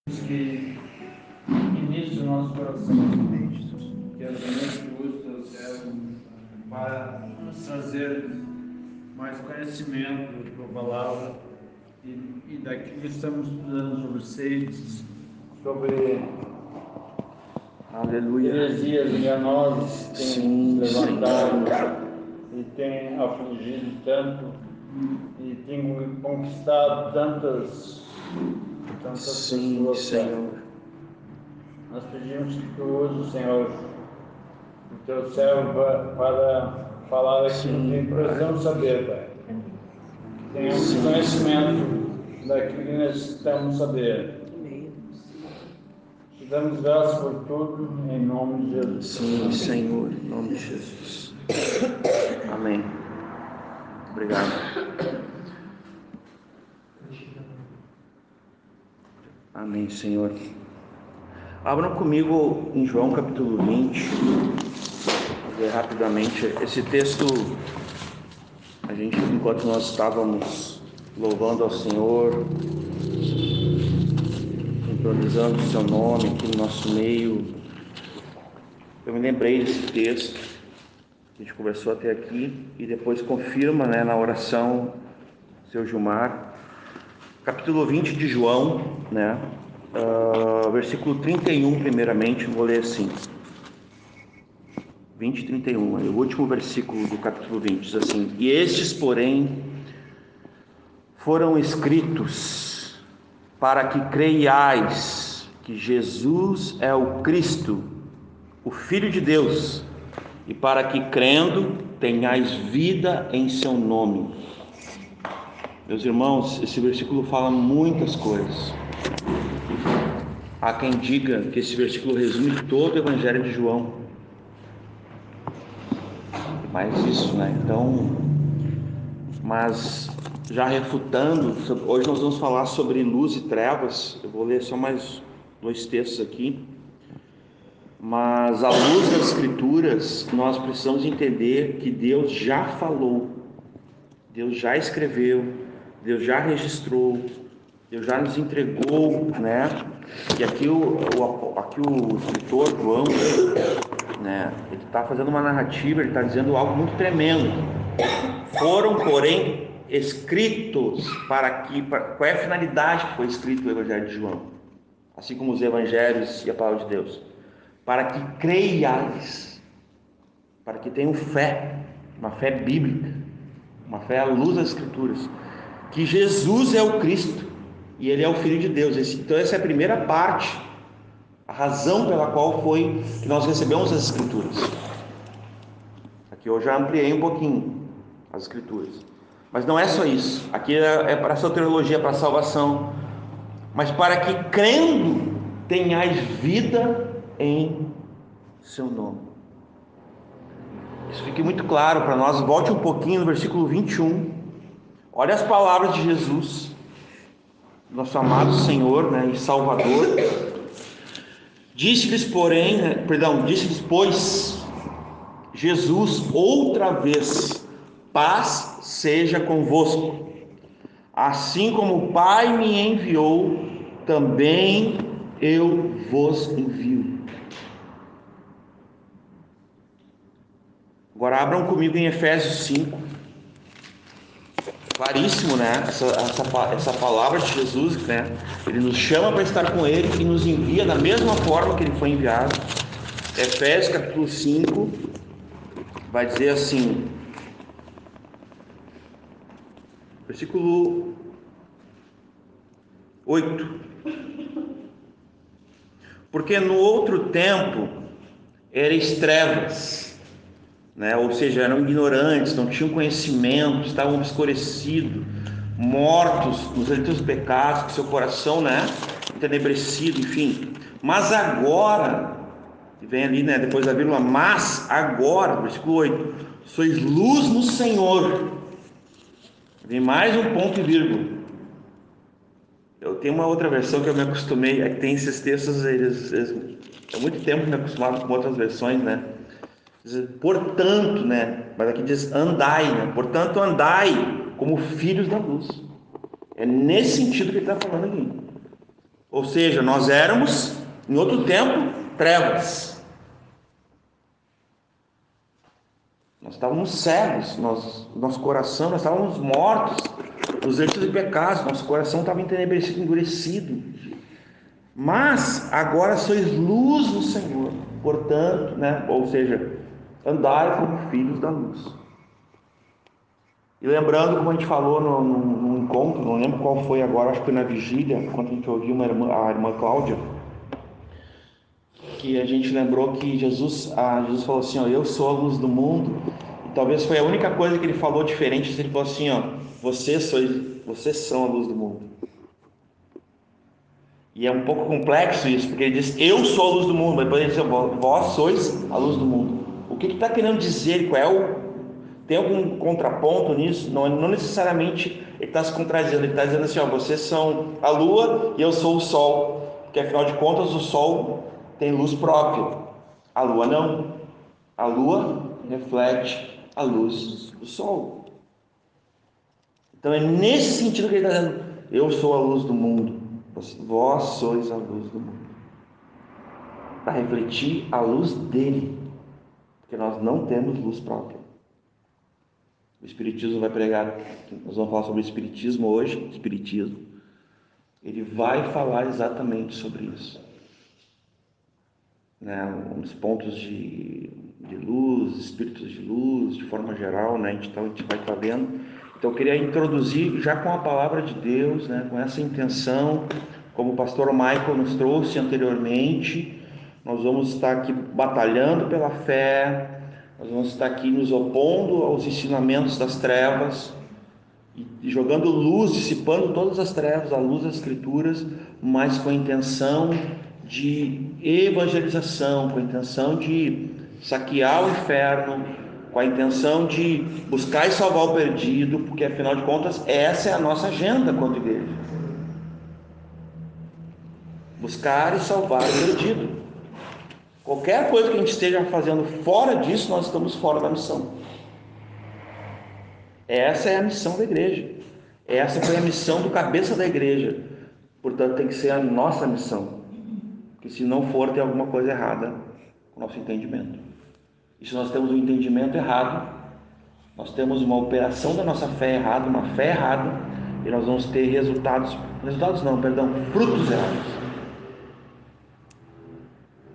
que inicie o nosso coração, que as mãos que usa o céu para nos trazer mais conhecimento da palavra e daquilo que estamos estudando sobre seis, sobre heresias enganosas que têm levantado e têm afligido tanto e têm conquistado tantas pessoas. Senhor. Nós pedimos que tu uses, Senhor, o teu servo para falar aquilo que precisamos saber, Pai. Que tenhamos conhecimento daquilo que necessitamos saber. Te damos graças por tudo, em nome de Jesus. Sim, Senhor, em nome de Jesus. Amém. Obrigado. Amém, Senhor. Abram comigo em João capítulo 20. Vou ver rapidamente esse texto. A gente, enquanto nós estávamos louvando ao Senhor, entronizando o seu nome aqui no nosso meio, eu me lembrei desse texto que a gente conversou até aqui e depois confirma, na oração, seu Gilmar. Capítulo 20 de João, versículo 31, primeiramente, vou ler assim. 20 e 31, é o último versículo do capítulo 20, diz assim: E estes, porém, foram escritos para que creiais que Jesus é o Cristo, o Filho de Deus, e para que, crendo, tenhais vida em seu nome. Meus irmãos, esse versículo fala muitas coisas. Há quem diga que esse versículo resume todo o Evangelho de João. Mais isso, Então, mas já refutando, hoje nós vamos falar sobre luz e trevas. Eu vou ler só mais 2 textos aqui. Mas à luz das Escrituras, nós precisamos entender que Deus já falou, Deus já escreveu, Deus já registrou, Deus já nos entregou, E aqui o escritor João, ele está fazendo uma narrativa, ele está dizendo algo muito tremendo. Foram, porém, escritos qual é a finalidade que foi escrito o Evangelho de João? Assim como os Evangelhos e a Palavra de Deus. Para que creiais, para que tenham fé, uma fé bíblica, uma fé à luz das Escrituras, que Jesus é o Cristo e Ele é o Filho de Deus. Então essa é a primeira parte, a razão pela qual foi que nós recebemos as Escrituras. Aqui eu já ampliei um pouquinho as Escrituras, mas não é só isso. Aqui é para a soteriologia, para a salvação, mas para que, crendo, tenhais vida em seu nome. Isso fique muito claro para nós. Volte um pouquinho no versículo 21. Olha as palavras de Jesus, nosso amado Senhor, e Salvador. Disse-lhes, pois, Jesus outra vez: paz seja convosco. Assim como o Pai me enviou, também eu vos envio. Agora abram comigo em Efésios 5. Claríssimo, essa palavra de Jesus, Ele nos chama para estar com Ele e nos envia da mesma forma que Ele foi enviado. Efésios capítulo 5 vai dizer assim, versículo 8: Porque no outro tempo erais trevas, ou seja, eram ignorantes, não tinham conhecimento, estavam obscurecidos, mortos nos delitos e pecados, com seu coração, entenebrecido, enfim. Mas agora, vem ali, depois da vírgula, mas agora, versículo 8, sois luz no Senhor. Vem mais um ponto e vírgula. Eu tenho uma outra versão que eu me acostumei, é que tem esses textos, há muito tempo me acostumado com outras versões, Portanto, mas aqui diz andai, Portanto andai como filhos da luz. É nesse sentido que ele está falando aqui. Ou seja, nós éramos, em outro tempo, trevas. Nós estávamos cegos, nosso coração, nós estávamos mortos, nos erros de pecados, nosso coração estava entenebrecido, endurecido. Mas agora sois luz no Senhor, portanto, ou seja, andai como filhos da luz. E lembrando, como a gente falou no encontro, não lembro qual foi agora, acho que foi na vigília, quando a gente ouviu a irmã Cláudia, que a gente lembrou que Jesus falou assim, eu sou a luz do mundo. E talvez foi a única coisa que ele falou diferente, ele falou assim, vocês são a luz do mundo. E é um pouco complexo isso, porque ele diz, eu sou a luz do mundo, mas depois ele diz, vós sois a luz do mundo. O que está querendo dizer? Tem algum contraponto nisso? Não necessariamente ele está se contradizendo, ele está dizendo assim, vocês são a lua e eu sou o sol, porque afinal de contas o sol tem luz própria, a lua não. A lua reflete a luz do sol. Então é nesse sentido que ele está dizendo, eu sou a luz do mundo, vós sois a luz do mundo, para refletir a luz dele, porque nós não temos luz própria. O Espiritismo vai pregar, nós vamos falar sobre o Espiritismo hoje, ele vai falar exatamente sobre isso, uns pontos de luz, espíritos de luz, de forma geral, a gente vai estar vendo. Então eu queria introduzir já com a palavra de Deus, com essa intenção, como o pastor Michael nos trouxe anteriormente. Nós vamos estar aqui batalhando pela fé, nós vamos estar aqui nos opondo aos ensinamentos das trevas, e jogando luz, dissipando todas as trevas, à luz das Escrituras, mas com a intenção de evangelização, com a intenção de saquear o inferno, com a intenção de buscar e salvar o perdido, porque afinal de contas essa é a nossa agenda quanto igreja: buscar e salvar o perdido. Qualquer coisa que a gente esteja fazendo fora disso, nós estamos fora da missão. Essa é a missão da igreja, essa foi a missão do cabeça da igreja, portanto tem que ser a nossa missão, porque se não for, tem alguma coisa errada com o nosso entendimento. E se nós temos um entendimento errado, nós temos uma operação da nossa fé errada, uma fé errada, e nós vamos ter frutos errados.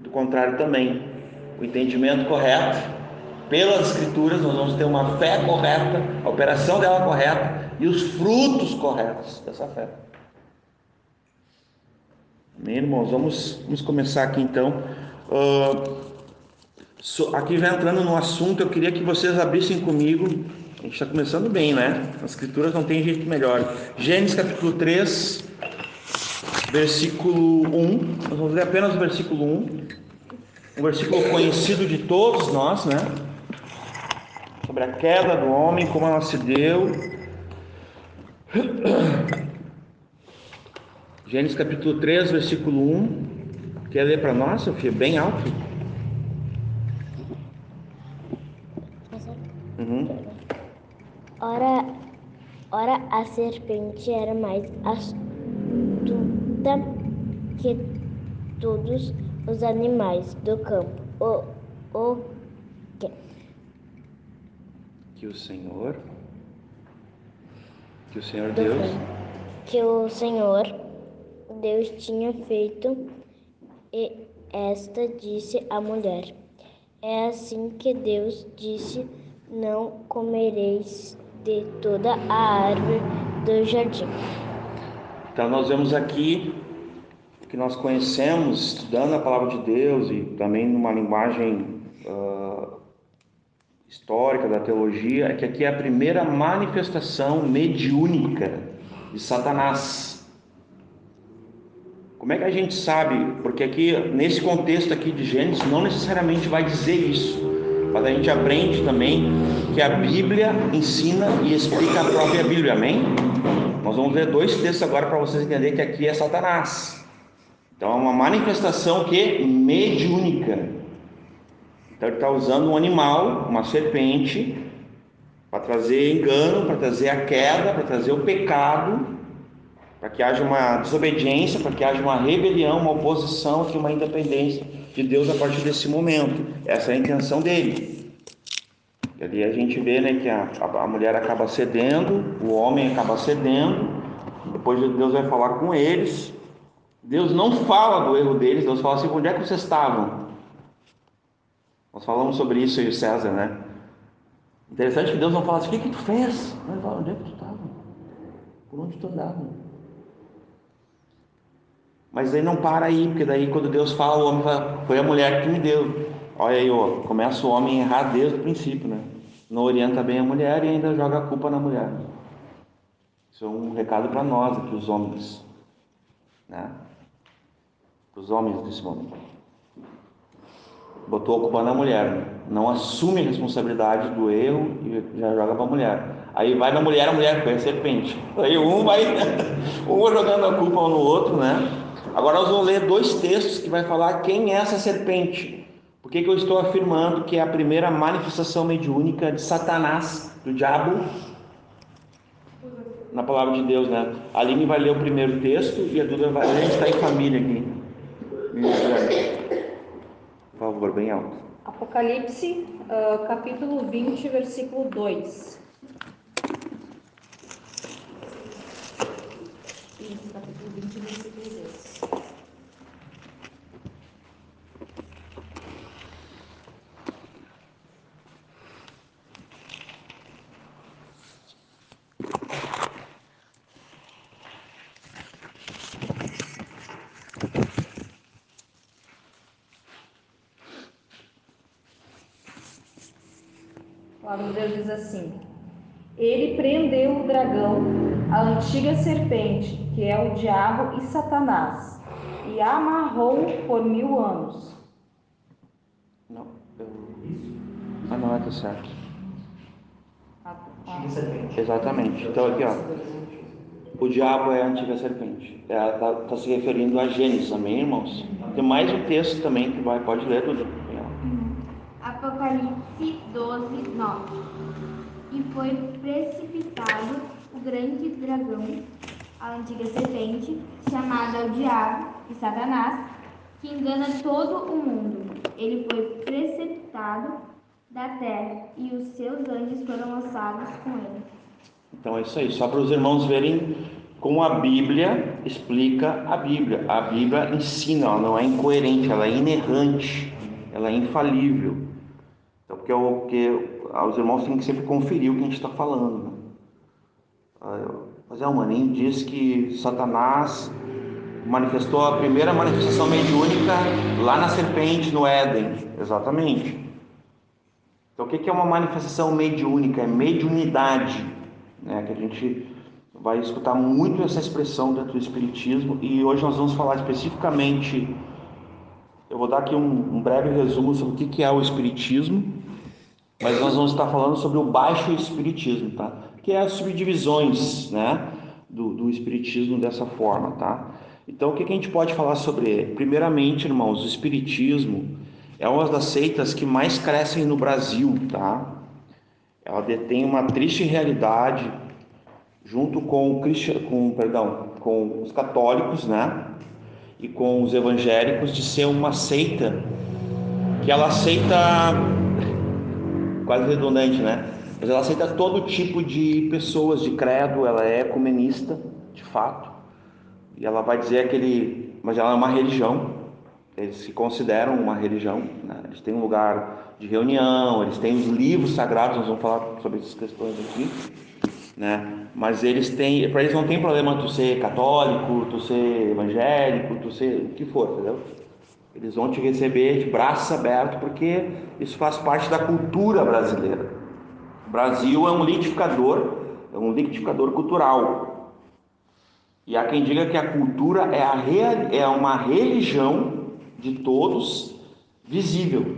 Do contrário também, o entendimento correto, pelas Escrituras, nós vamos ter uma fé correta, a operação dela correta e os frutos corretos dessa fé. Amém, irmãos? Vamos começar aqui então. Aqui já entrando no assunto, eu queria que vocês abrissem comigo. A gente está começando bem, As Escrituras não tem jeito melhor. Gênesis capítulo 3, versículo 1. Nós vamos ler apenas o versículo 1. Um versículo conhecido de todos nós, Sobre a queda do homem, como ela se deu. Gênesis capítulo 3, versículo 1. Quer ler para nós, Sofia? Bem alto. Ora, a serpente era mais astuta que todos os animais do campo. Que o Senhor Deus tinha feito, e esta disse à mulher: é assim que Deus disse: não comereis de toda a árvore do jardim. Então nós vemos aqui que nós conhecemos, estudando a palavra de Deus e também numa linguagem histórica da teologia, é que aqui é a primeira manifestação mediúnica de Satanás. Como é que a gente sabe? Porque aqui, nesse contexto aqui de Gênesis, não necessariamente vai dizer isso, mas a gente aprende também que a Bíblia ensina e explica a própria Bíblia, amém? Nós vamos ver 2 textos agora para vocês entenderem que aqui é Satanás. Então é uma manifestação mediúnica. Então ele está usando um animal, uma serpente, para trazer engano, para trazer a queda, para trazer o pecado, para que haja uma desobediência, para que haja uma rebelião, uma oposição e uma independência de Deus a partir desse momento. Essa é a intenção dele. E ali a gente vê, né, que a mulher acaba cedendo, o homem acaba cedendo, depois Deus vai falar com eles. Deus não fala do erro deles, Deus fala assim: onde é que vocês estavam? Nós falamos sobre isso, eu e o César, né? Interessante que Deus não fala assim: o que tu fez? Ele fala: onde é que tu estava? Por onde tu andava? Mas aí não para aí, porque daí quando Deus fala, o homem fala: foi a mulher que me deu. Olha aí, ó, começa o homem a errar desde o princípio, né? Não orienta bem a mulher e ainda joga a culpa na mulher. Isso é um recado para nós aqui, os homens, né? Para os homens desse momento. Botou a culpa na mulher, né? Não assume a responsabilidade do erro e já joga para a mulher. Aí vai na mulher, a mulher foi a serpente. Aí um vai jogando a culpa um no outro, né? Agora nós vamos ler 2 textos que vai falar quem é essa serpente. Por que eu estou afirmando que é a primeira manifestação mediúnica de Satanás, do diabo, na palavra de Deus, né? A Aline vai ler o primeiro texto e a Duda vai ler. A gente está em família aqui. Por favor, bem alto. Apocalipse, capítulo 20, versículo 2. Isso, capítulo 20, versículo 2. A palavra de Deus diz assim: ele prendeu o dragão, a antiga serpente, que é o diabo e Satanás, e a amarrou por 1000 anos. Não, não é, tá certo. Exatamente. Então aqui, ó, o diabo é a antiga serpente. Ela está se referindo a Gênesis, amém, irmãos? Tem mais um texto também que pode ler, tudo. Apocalipse 12, 9. E foi precipitado o grande dragão, a antiga serpente, chamada o diabo e Satanás, que engana todo o mundo. Ele foi precipitado da terra e os seus anjos foram lançados com ele. Então é isso aí, só para os irmãos verem como a Bíblia explica a Bíblia. A Bíblia ensina, ela não é incoerente, ela é inerrante, ela é infalível. Então, porque os irmãos têm que sempre conferir o que a gente está falando, né? Mas o Maninho diz que Satanás manifestou a primeira manifestação mediúnica lá na serpente, no Éden. Exatamente. Então, o que é uma manifestação mediúnica? É mediunidade, né? Que a gente vai escutar muito essa expressão dentro do Espiritismo, e hoje nós vamos falar especificamente. Eu vou dar aqui um breve resumo sobre o que é o Espiritismo, mas nós vamos estar falando sobre o Baixo Espiritismo, tá? Que é as subdivisões, né, do Espiritismo dessa forma, tá? Então, o que a gente pode falar sobre ele? Primeiramente, irmãos, o Espiritismo é uma das seitas que mais crescem no Brasil, tá? Ela detém uma triste realidade, junto com os católicos, né, e com os evangélicos, de ser uma seita que ela aceita, quase redundante, né, mas ela aceita todo tipo de pessoas de credo. Ela é ecumenista, de fato, e ela vai dizer mas ela é uma religião. Eles se consideram uma religião, né? Eles têm um lugar de reunião, eles têm os livros sagrados. Nós vamos falar sobre essas questões aqui, né? Mas para eles não tem problema tu ser católico, tu ser evangélico, tu ser o que for, entendeu? Eles vão te receber de braços abertos, porque isso faz parte da cultura brasileira. O Brasil é um liquidificador cultural. E há quem diga que a cultura é uma religião de todos, visível.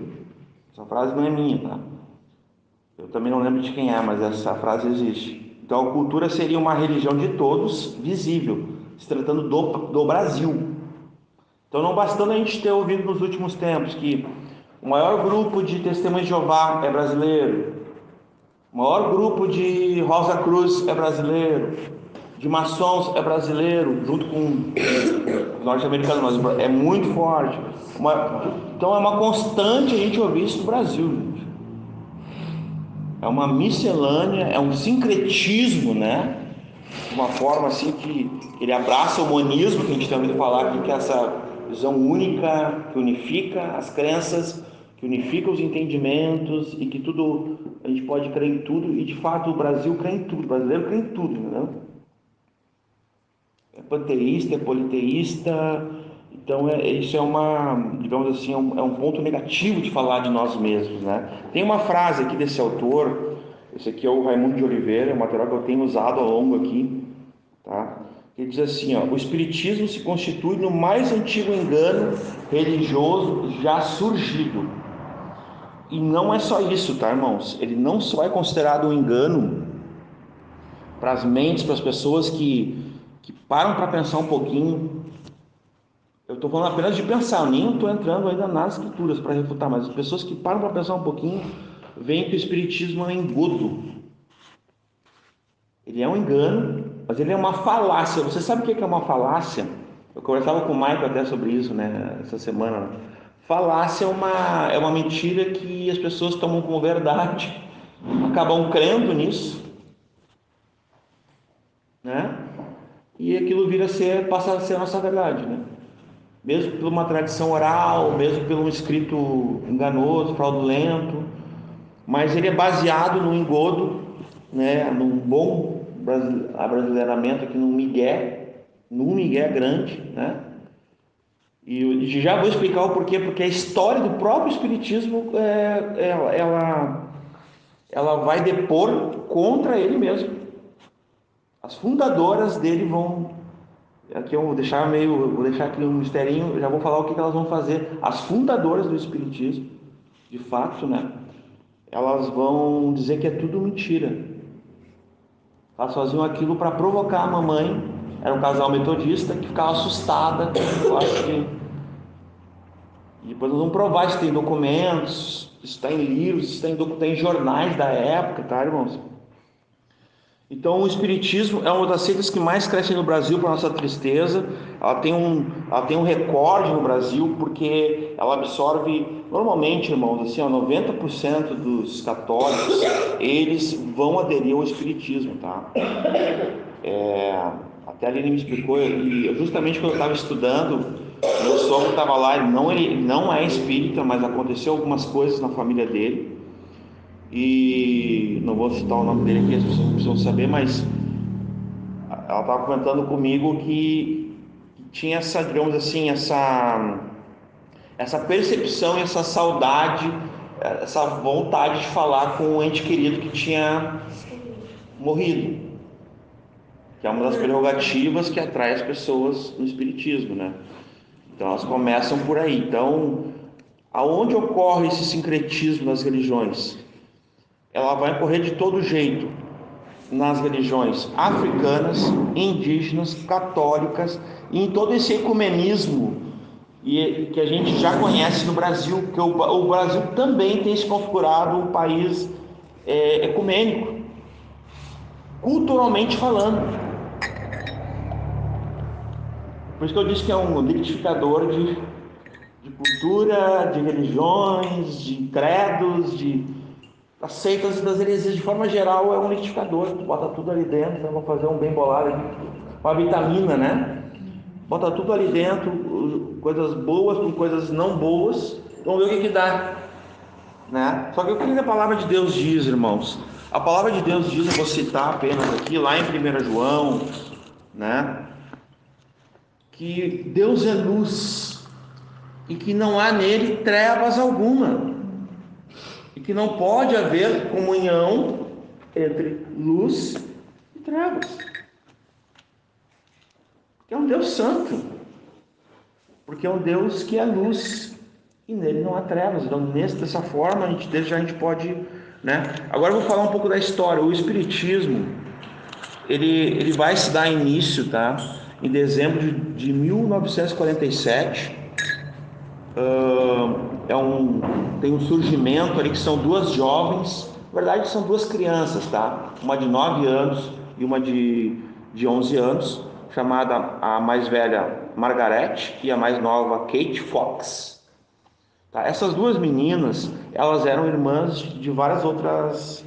Essa frase não é minha, tá? Eu também não lembro de quem é, mas essa frase existe. Então a cultura seria uma religião de todos, visível, se tratando do Brasil. Então, não bastando a gente ter ouvido nos últimos tempos que o maior grupo de Testemunhas de Jeová é brasileiro, o maior grupo de Rosa Cruz é brasileiro, de maçons é brasileiro, junto com os norte-americanos, mas é muito forte. Então é uma constante a gente ouvir isso no Brasil, gente. É uma miscelânea, é um sincretismo, né? Uma forma assim que ele abraça o monismo, que a gente tem ouvido falar aqui, que é essa visão única, que unifica as crenças, que unifica os entendimentos e que tudo, a gente pode crer em tudo, e de fato o Brasil crê em tudo, o brasileiro crê em tudo, né? É panteísta, é politeísta, então isso é uma, digamos assim, é um ponto negativo de falar de nós mesmos, né? Tem uma frase aqui desse autor, esse aqui é o Raimundo de Oliveira, é um material que eu tenho usado ao longo aqui, tá? Ele diz assim, ó: o espiritismo se constitui no mais antigo engano religioso já surgido. E não é só isso, tá, irmãos? Ele não só é considerado um engano para as mentes, para as pessoas que param para pensar um pouquinho. Eu estou falando apenas de pensar, eu nem estou entrando ainda nas escrituras para refutar, mas as pessoas que param para pensar um pouquinho veem que o espiritismo é um engodo. Ele é um engano, mas ele é uma falácia. Você sabe o que é uma falácia? Eu conversava com o Michael até sobre isso, né, essa semana. Falácia é uma mentira que as pessoas tomam como verdade, acabam crendo nisso, né? E aquilo passa a ser a nossa verdade, né? Mesmo por uma tradição oral, mesmo por um escrito enganoso, fraudulento, mas ele é baseado no engodo, né? Num bom abrasileiramento aqui, num migué grande, né? E já vou explicar o porquê, porque a história do próprio espiritismo ela vai depor contra ele mesmo. As fundadoras dele vão, aqui eu vou deixar aqui um misterinho, já vou falar o que elas vão fazer. As fundadoras do espiritismo, de fato, né? Elas vão dizer que é tudo mentira. Elas faziam aquilo para provocar a mamãe. Era um casal metodista que ficava assustada. Eu acho que... E depois nós vamos provar se tem documentos, se está em livros, se está em jornais da época, tá, irmãos? Então o espiritismo é uma das seitas que mais crescem no Brasil, para nossa tristeza. Ela tem um recorde no Brasil, porque ela absorve, normalmente, irmãos, assim, 90% dos católicos, eles vão aderir ao espiritismo, tá? Até a Aline me explicou, e justamente quando eu estava estudando, meu sogro estava lá, ele não é espírita, mas aconteceu algumas coisas na família dele, e não vou citar o nome dele aqui, as pessoas não precisam saber, mas ela estava comentando comigo que tinha essa, digamos assim, essa percepção, essa saudade, essa vontade de falar com um ente querido que tinha morrido, que é uma das prerrogativas que atrai as pessoas no espiritismo, né? Então elas começam por aí. Então, aonde ocorre esse sincretismo nas religiões? Ela vai ocorrer de todo jeito nas religiões africanas, indígenas, católicas, e em todo esse ecumenismo que a gente já conhece no Brasil, que o Brasil também tem se configurado um país ecumênico, culturalmente falando. Por isso que eu disse que é um liquidificador de cultura, de religiões, de credos, das seitas e das heresias. De forma geral, é um liquidificador. Tu bota tudo ali dentro, vamos fazer um bem bolado aqui, uma vitamina, né? Bota tudo ali dentro, coisas boas com coisas não boas, vamos ver o que dá, né? Só que o que a palavra de Deus diz, irmãos? A palavra de Deus diz, eu vou citar apenas aqui, lá em 1 João, né? Que Deus é luz e que não há nele trevas alguma, e que não pode haver comunhão entre luz e trevas. É um Deus santo, porque é um Deus que é luz e nele não há trevas. Então, dessa forma, a gente pode, né? Agora eu vou falar um pouco da história. O espiritismo, ele vai se dar início, tá? Em dezembro de 1947, tem um surgimento ali que são duas jovens, na verdade são duas crianças, tá? Uma de 9 anos e uma de de 11 anos, chamada a mais velha Margaret e a mais nova Kate Fox. Tá? Essas duas meninas, elas eram irmãs de vários outros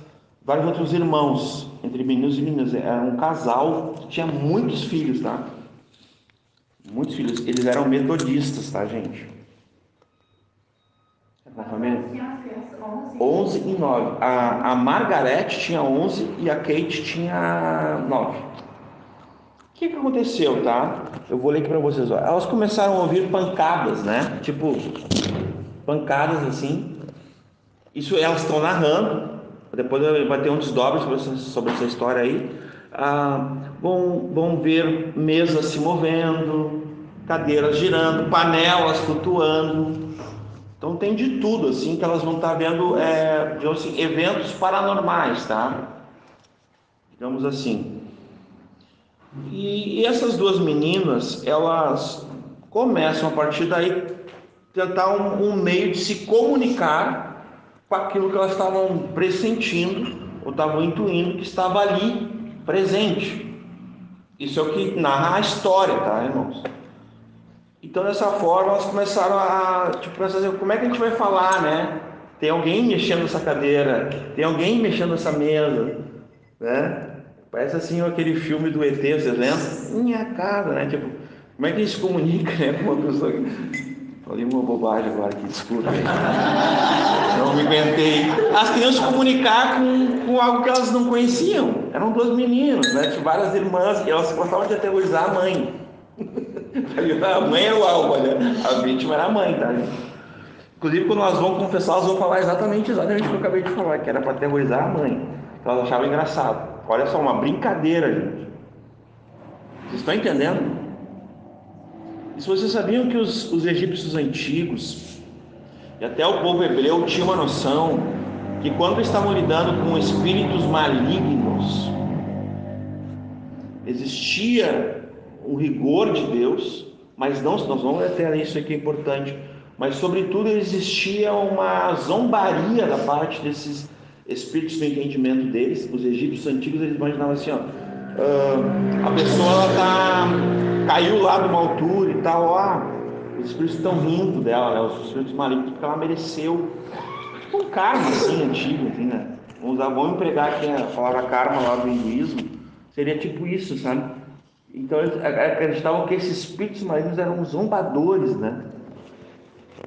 irmãos, entre meninos e meninas. Era um casal que tinha muitos filhos, tá? Muitos filhos. Eles eram metodistas, tá, gente? Na família? 11 e 9. A Margaret tinha 11 e a Kate tinha 9. O que aconteceu, tá? Eu vou ler aqui para vocês. Ó. Elas começaram a ouvir pancadas, né? Tipo, pancadas assim. Isso elas estão narrando. Depois vai ter um desdobro sobre essa história aí. Vão ver mesas se movendo, cadeiras girando, panelas flutuando. Então tem de tudo, assim, que elas vão estar vendo, digamos assim, eventos paranormais, tá? Digamos assim. E essas duas meninas, elas começam a partir daí tentar um meio de se comunicar com aquilo que elas estavam pressentindo ou estavam intuindo que estava ali presente. Isso é o que narra a história, tá, irmãos? Então, dessa forma, elas começaram a pensar assim, como é que a gente vai falar, né? Tem alguém mexendo nessa cadeira, tem alguém mexendo nessa mesa, né? Parece assim aquele filme do ET, vocês lembram? Minha casa, né? Tipo, como é que a gente se comunica, né, com uma pessoa? Falei uma bobagem agora aqui, desculpa. Não me aguentei. Elas queriam se comunicar com algo que elas não conheciam. Eram duas meninas, né? Tinha várias irmãs e elas gostavam de aterrorizar a mãe. A mãe era o alvo, né? A vítima era a mãe, tá? Inclusive, quando elas vão confessar, elas vão falar exatamente o que eu acabei de falar, que era para aterrorizar a mãe. Então, elas achavam engraçado. Olha só, uma brincadeira, gente. Vocês estão entendendo? E se vocês sabiam que os egípcios antigos e até o povo hebreu tinham uma noção que quando estavam lidando com espíritos malignos, existia o rigor de Deus, mas nós vamos até isso aqui é importante, mas sobretudo existia uma zombaria da parte desses espíritos no entendimento deles. Os egípcios antigos, eles imaginavam assim, ó, a pessoa caiu lá de uma altura e tal, os espíritos estão rindo dela, né? Os espíritos malignos, porque ela mereceu, tipo um karma assim, antigo, assim, né? Vamos empregar aqui a palavra karma lá do hinduísmo, seria tipo isso, sabe? Então eles acreditavam que esses espíritos malignos eram zombadores, né?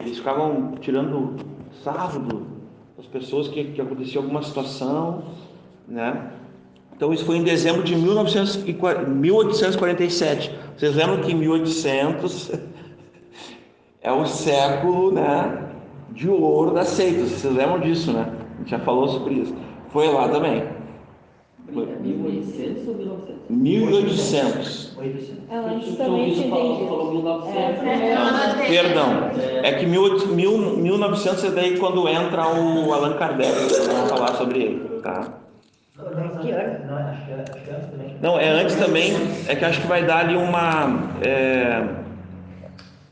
Eles ficavam tirando sarro das pessoas que acontecia alguma situação, né? Então isso foi em dezembro de 1847. Vocês lembram que 1800 é o século, né, de ouro das seitas? Vocês lembram disso, né? A gente já falou sobre isso. Foi lá também. 1800 ou 1900? 1800. Antes também tinha falou 1900. Perdão. É que 1900 é daí quando entra o Allan Kardec. Vamos falar sobre ele, tá? Acho que é antes também. Não, é antes também. É que acho que vai dar ali uma...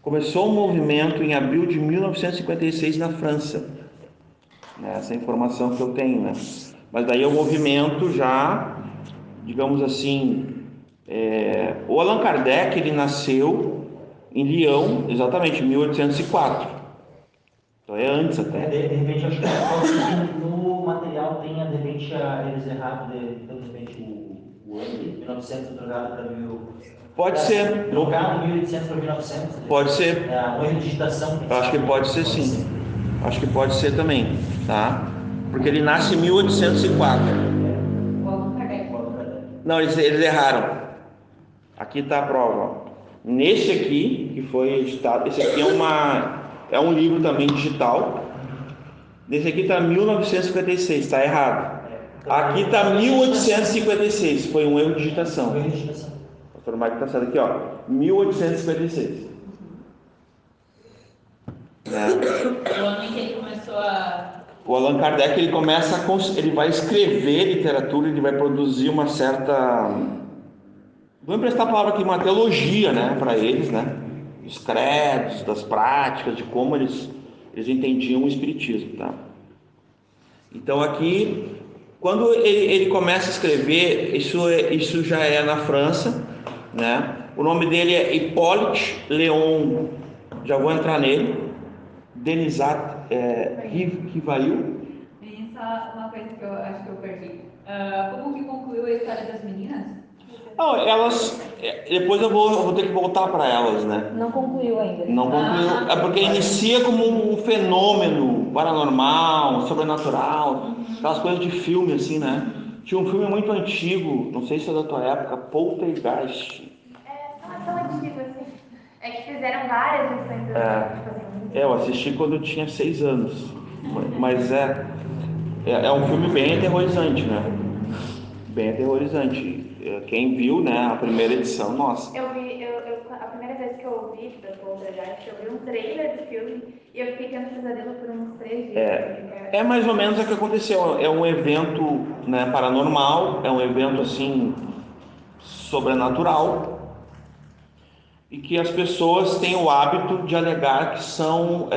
Começou um movimento em abril de 1956 na França. Essa é a informação que eu tenho, né? Mas daí é o movimento já, digamos assim, o Allan Kardec, ele nasceu em Lyon, exatamente, em 1804. Então é antes até. De repente, acho que no material tenha, de repente, eles errados, então, de repente, o ano de 1900 trocado para 1000. Pode ser. Trocado 1800 para 1900. Pode ser. Uma digitação. Eu acho que pode ser sim. Acho que pode ser também, tá? Porque ele nasce em 1804. O Allan Kardec. Não, eles erraram. Aqui está a prova. Nesse aqui, que foi editado, esse aqui é um livro também digital. Nesse aqui está 1956, está errado. Aqui está 1856, foi um erro de digitação. O pastor Mike está certo aqui, ó, 1856. O ano em que ele começou a... O Allan Kardec, ele vai escrever literatura, ele vai produzir uma certa... Vou emprestar a palavra aqui, uma teologia, né, para eles, né? Dos credos, das práticas, de como eles entendiam o espiritismo, tá? Então aqui, Quando ele começa a escrever, isso já é na França, né? O nome dele é Hippolyte Léon, já vou entrar nele, Denisat Rivail. E só uma coisa que eu acho que eu perdi. Como que concluiu a história das meninas? Não, depois eu vou ter que voltar para elas, né? Não concluiu ainda. Não concluiu, é porque inicia como um fenômeno paranormal, sobrenatural, aquelas coisas de filme assim, né? Tinha um filme muito antigo, não sei se é da tua época, Poltergeist. Não é tão antigo assim. É que fizeram várias versões Eu assisti quando eu tinha 6 anos, mas é um filme bem aterrorizante, né? Bem aterrorizante. Quem viu, né, a primeira edição, nossa. A primeira vez que eu ouvi da Poltergeist, eu vi um trailer do filme e eu fiquei tendo pesadelo por uns 3 dias. É mais ou menos o que aconteceu. É um evento, né, paranormal, é um evento assim sobrenatural, e que as pessoas têm o hábito de alegar que são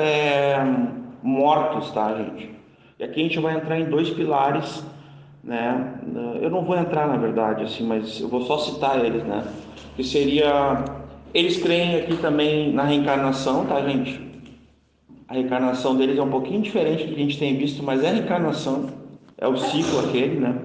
mortos, tá, gente? E aqui a gente vai entrar em 2 pilares, né? Eu não vou entrar, na verdade, assim, mas eu vou só citar eles, né? Que seria, eles creem aqui também na reencarnação, tá, gente? A reencarnação deles é um pouquinho diferente do que a gente tem visto, mas é reencarnação, é o ciclo aquele, né?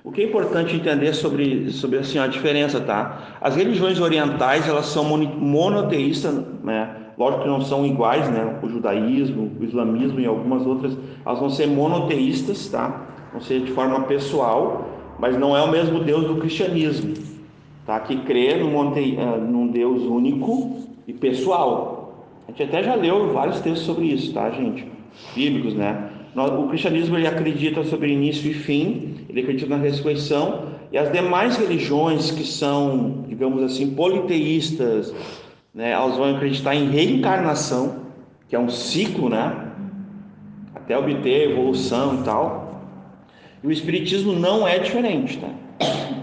O que é importante entender sobre assim, a diferença, tá? As religiões orientais, elas são monoteístas, né? Lógico que não são iguais, né? O judaísmo, o islamismo e algumas outras, elas vão ser monoteístas, tá? Vão ser de forma pessoal, mas não é o mesmo Deus do cristianismo, tá? Que crê num Deus único e pessoal. A gente até já leu vários textos sobre isso, tá, gente? Bíblicos, né? O cristianismo, ele acredita sobre início e fim, ele acredita na ressurreição, e as demais religiões que são, digamos assim, politeístas, né, elas vão acreditar em reencarnação, que é um ciclo, né, até obter evolução e tal. E o espiritismo não é diferente, tá?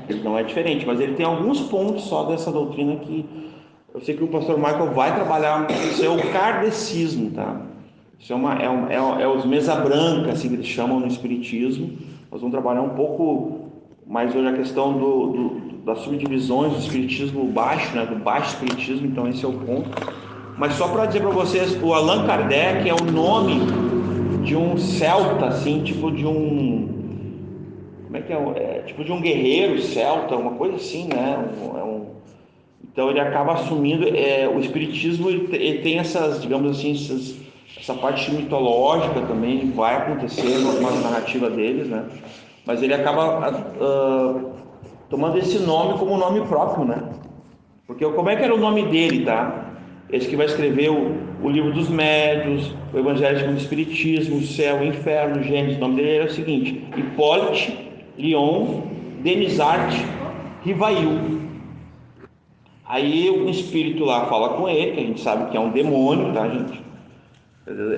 Ele não é diferente, mas ele tem alguns pontos só dessa doutrina que eu sei que o pastor Michael vai trabalhar. Isso é o kardecismo, tá? Isso é os mesa branca, assim que eles chamam no espiritismo. Nós vamos trabalhar um pouco mais hoje a questão das subdivisões do espiritismo baixo, né, do baixo espiritismo. Então esse é o ponto. Mas só para dizer para vocês, o Allan Kardec é o nome de um celta, assim, tipo de um, como é que é, tipo de um guerreiro celta, uma coisa assim, né? Então ele acaba assumindo, o espiritismo, ele tem essas, digamos assim, essa parte mitológica também vai acontecer na narrativa deles, né? Mas ele acaba tomando esse nome como nome próprio, né? Porque como é que era o nome dele, tá? Esse que vai escrever o livro dos médiuns, o Evangelho segundo o Espiritismo, o Céu, o Inferno, o Gênesis. O nome dele era o seguinte: Hippolyte Léon Denisart Rivail. Aí um espírito lá fala com ele, que a gente sabe que é um demônio, tá, gente?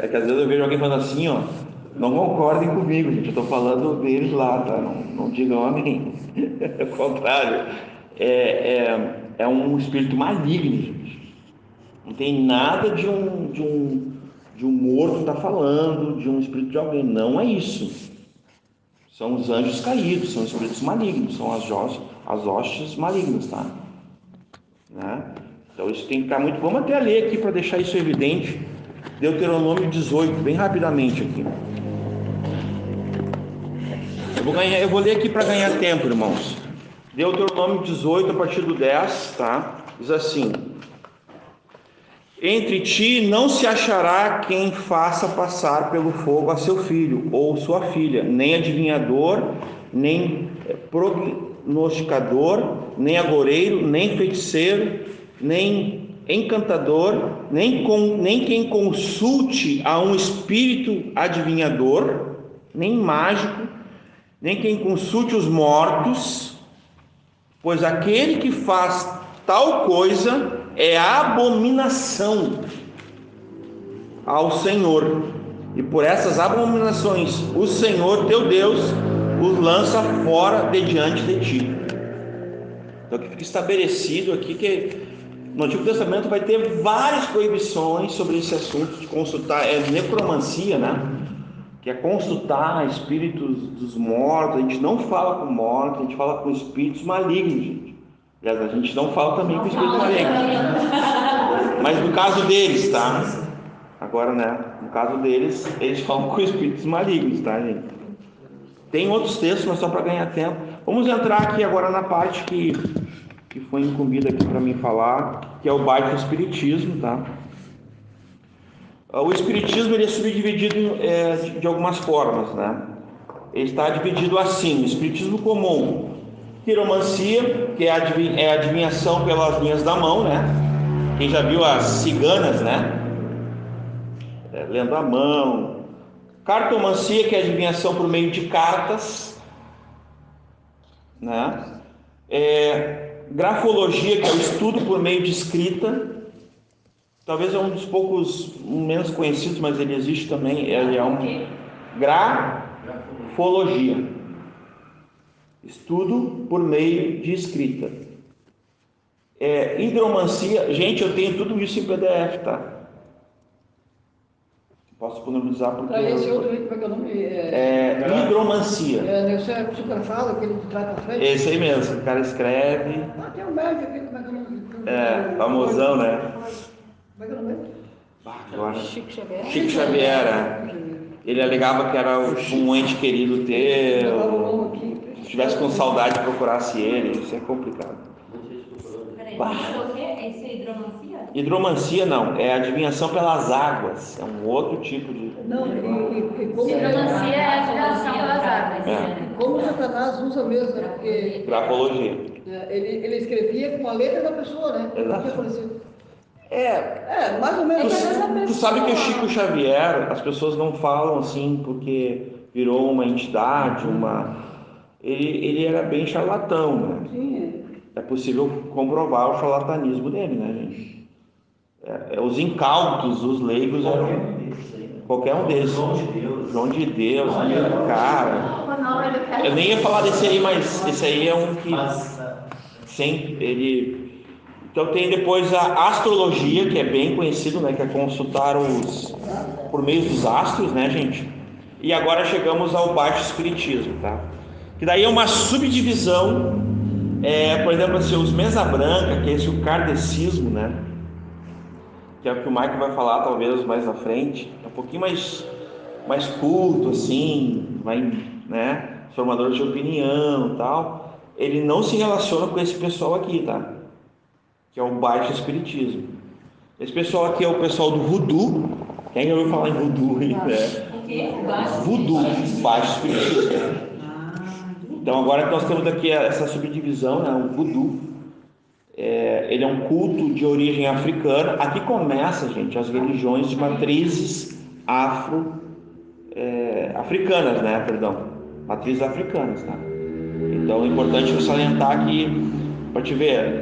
É que às vezes eu vejo alguém falando assim, ó, não concordem comigo, gente, eu estou falando deles lá, tá? Não digam amém. É o contrário. É um espírito maligno, gente. Não tem nada de um morto estar falando, de um espírito de alguém. Não é isso. São os anjos caídos, são espíritos malignos, são as hostes malignas, tá? Né? Então isso tem que ficar muito. Vamos até ler aqui para deixar isso evidente. Deuteronômio 18, bem rapidamente aqui. Eu vou ler aqui para ganhar tempo, irmãos. Deuteronômio 18, a partir do 10, tá? Diz assim: entre ti não se achará quem faça passar pelo fogo a seu filho ou sua filha, nem adivinhador, nem prognosticador, nem agoureiro, nem feiticeiro, nem encantador, nem quem consulte a um espírito adivinhador, nem mágico, nem quem consulte os mortos, pois aquele que faz tal coisa é abominação ao Senhor, e por essas abominações o Senhor teu Deus os lança fora de diante de ti. Então que fica estabelecido aqui que no Antigo Testamento vai ter várias proibições sobre esse assunto de consultar, necromancia, né? que é consultar espíritos dos mortos. A gente não fala com mortos, a gente fala com espíritos malignos, gente. Aliás, a gente não fala também com espíritos malignos. Mas no caso deles, tá? Agora, né? No caso deles, eles falam com espíritos malignos, tá, gente? Tem outros textos, mas só para ganhar tempo. Vamos entrar aqui agora na parte que foi incumbida aqui para mim falar, que é o baixo espiritismo, tá? O espiritismo ele é subdividido de algumas formas, né? Ele está dividido assim: o espiritismo comum, quiromancia, que é a adivinhação pelas linhas da mão, né? Quem já viu as ciganas, né? Lendo a mão. Cartomancia, que é a adivinhação por meio de cartas, né? Grafologia, que é o estudo por meio de escrita. Talvez é um dos poucos menos conhecidos, mas ele existe também. Ele é um grafologia, estudo por meio de escrita. Hidromancia, gente, eu tenho tudo isso em PDF, tá? Posso disponibilizar porque esse outro aí, como é que é o nome? Hidromancia. Esse é super fala, aquele de trás pra frente. Esse aí mesmo, o cara escreve. Tem um médico aqui, como é que é o nome? Famosão, né? Como é que é o nome? Agora, Chico Xavier. Chico Xavier. Ele alegava que era um ente querido teu. Se tivesse com saudade, procurasse ele. Isso é complicado. Peraí, o que é esse hidromancia? Hidromancia não, é adivinhação pelas águas. É um outro tipo de. Não, e como Hidromancia é a adivinhação pelas águas. como Satanás usa mesmo, né? Porque Grafologia. ele escrevia com a letra da pessoa, né? Exato. Que apareceu. É, Mais ou menos. tu sabe que o Chico Xavier, as pessoas não falam assim porque virou uma entidade, ele era bem charlatão, né? Sim. É possível comprovar o charlatanismo dele, né, gente? Os incautos, os leigos eram qualquer um deles. João de Deus, cara. Eu nem ia falar desse aí, mas esse aí é um que sempre ele. Então tem depois a astrologia, que é bem conhecido, né, que é consultar por meio dos astros, né, gente? E agora chegamos ao baixo espiritismo, tá? Que daí é uma subdivisão, por exemplo, assim, os mesa branca, que é esse o kardecismo, né? Que é o que o Michael vai falar talvez mais na frente, é um pouquinho mais culto, assim, né? Formador de opinião e tal. Ele não se relaciona com esse pessoal aqui, tá? Que é o baixo espiritismo. Esse pessoal aqui é o pessoal do voodoo. Quem já ouviu falar em voodoo aí, né? O quê? Voodoo, baixo espiritismo. Então agora nós temos aqui essa subdivisão, né? O voodoo. Ele é um culto de origem africana. Aqui começa, gente, as religiões de matrizes africanas, né? Matrizes africanas, tá? Então é importante salientar que, para te ver,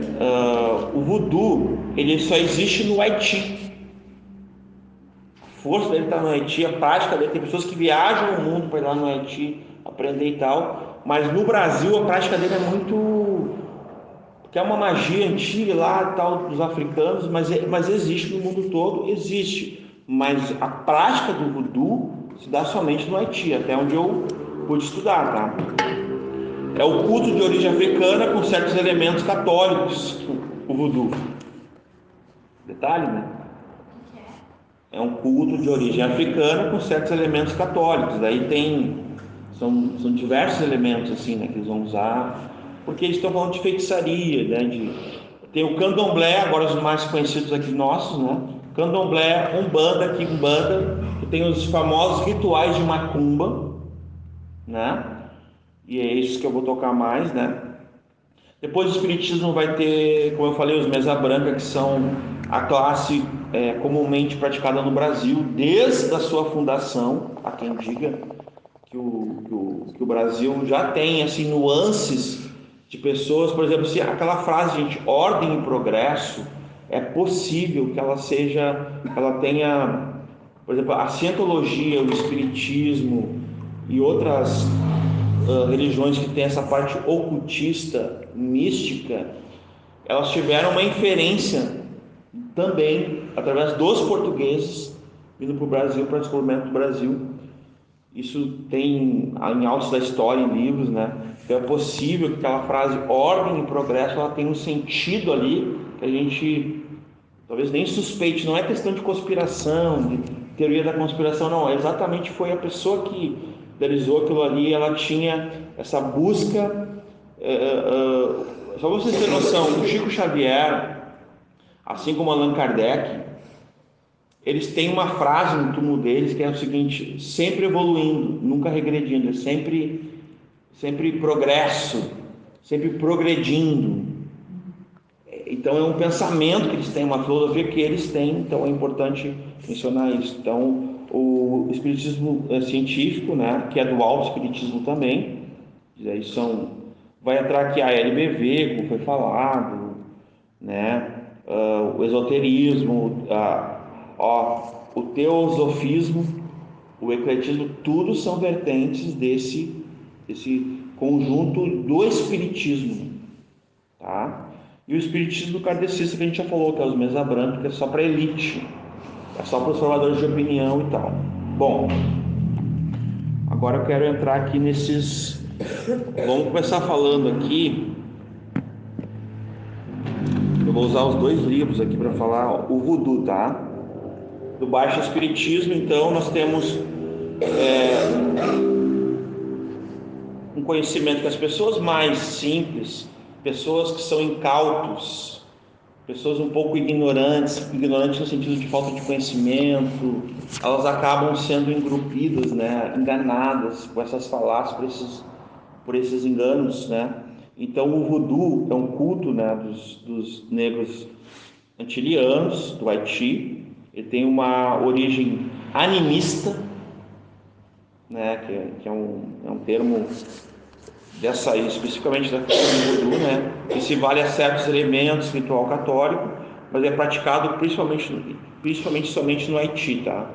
o voodoo, ele só existe no Haiti. A força dele está no Haiti, a prática dele, tem pessoas que viajam o mundo para ir lá no Haiti aprender e tal, mas no Brasil a prática dele é muito, que é uma magia antiga lá tal dos africanos, mas existe no mundo todo, existe, mas a prática do voodoo se dá somente no Haiti, até onde eu pude estudar, tá? É o culto de origem africana com certos elementos católicos, o voodoo. Detalhe, né? É um culto de origem africana com certos elementos católicos. Daí são diversos elementos assim, né, que eles vão usar, porque eles estão falando de feitiçaria, né? Tem o candomblé, agora os mais conhecidos aqui nossos, né? Candomblé, Umbanda, que tem os famosos rituais de macumba, né? E é isso que eu vou tocar mais, né? Depois o espiritismo vai ter, como eu falei, os mesa branca, que são a classe comumente praticada no Brasil desde a sua fundação. Há quem diga que o Brasil já tem assim nuances de pessoas, por exemplo, se aquela frase, gente, ordem e progresso, é possível que ela tenha, por exemplo, a cientologia, o espiritismo e outras religiões que têm essa parte ocultista, mística, elas tiveram uma inferência também através dos portugueses vindo para o Brasil, para o descobrimento do Brasil, Isso tem em Autos da História, em livros, né? Então é possível que aquela frase ordem e progresso ela tenha um sentido ali que a gente talvez nem suspeite. Não é questão de conspiração, de teoria da conspiração, não. Exatamente foi a pessoa que idealizou aquilo ali, ela tinha essa busca. Só para vocês terem noção, o Chico Xavier, assim como Allan Kardec, eles têm uma frase no túmulo deles que é o seguinte: sempre evoluindo, nunca regredindo, é sempre progresso, sempre progredindo. Então é um pensamento que eles têm, uma filosofia que eles têm, então é importante mencionar isso. Então o espiritismo científico, né, que é do alto espiritismo também, aí vai entrar aqui a LBV, como foi falado, né, o esoterismo, o teosofismo, o ecletismo, tudo são vertentes desse conjunto do espiritismo, tá? E o espiritismo kardecista que a gente já falou, que é os mesa branca, que é só para elite, é só para os formadores de opinião e tal. Bom, agora eu quero entrar aqui nesses. Vamos começar falando aqui. Eu vou usar os 2 livros aqui para falar o voodoo, tá? Do Baixo Espiritismo, então, nós temos um conhecimento que as pessoas mais simples, pessoas que são incautos, pessoas um pouco ignorantes no sentido de falta de conhecimento, elas acabam sendo engrupidas, né, enganadas com essas falácias, por esses enganos, né? Então o voodoo é um culto, né, dos negros antilianos do Haiti. Ele tem uma origem animista, né, que é um termo especificamente da questão do voodoo, né, que se vale a certos elementos do ritual católico, mas é praticado principalmente somente no Haiti, tá?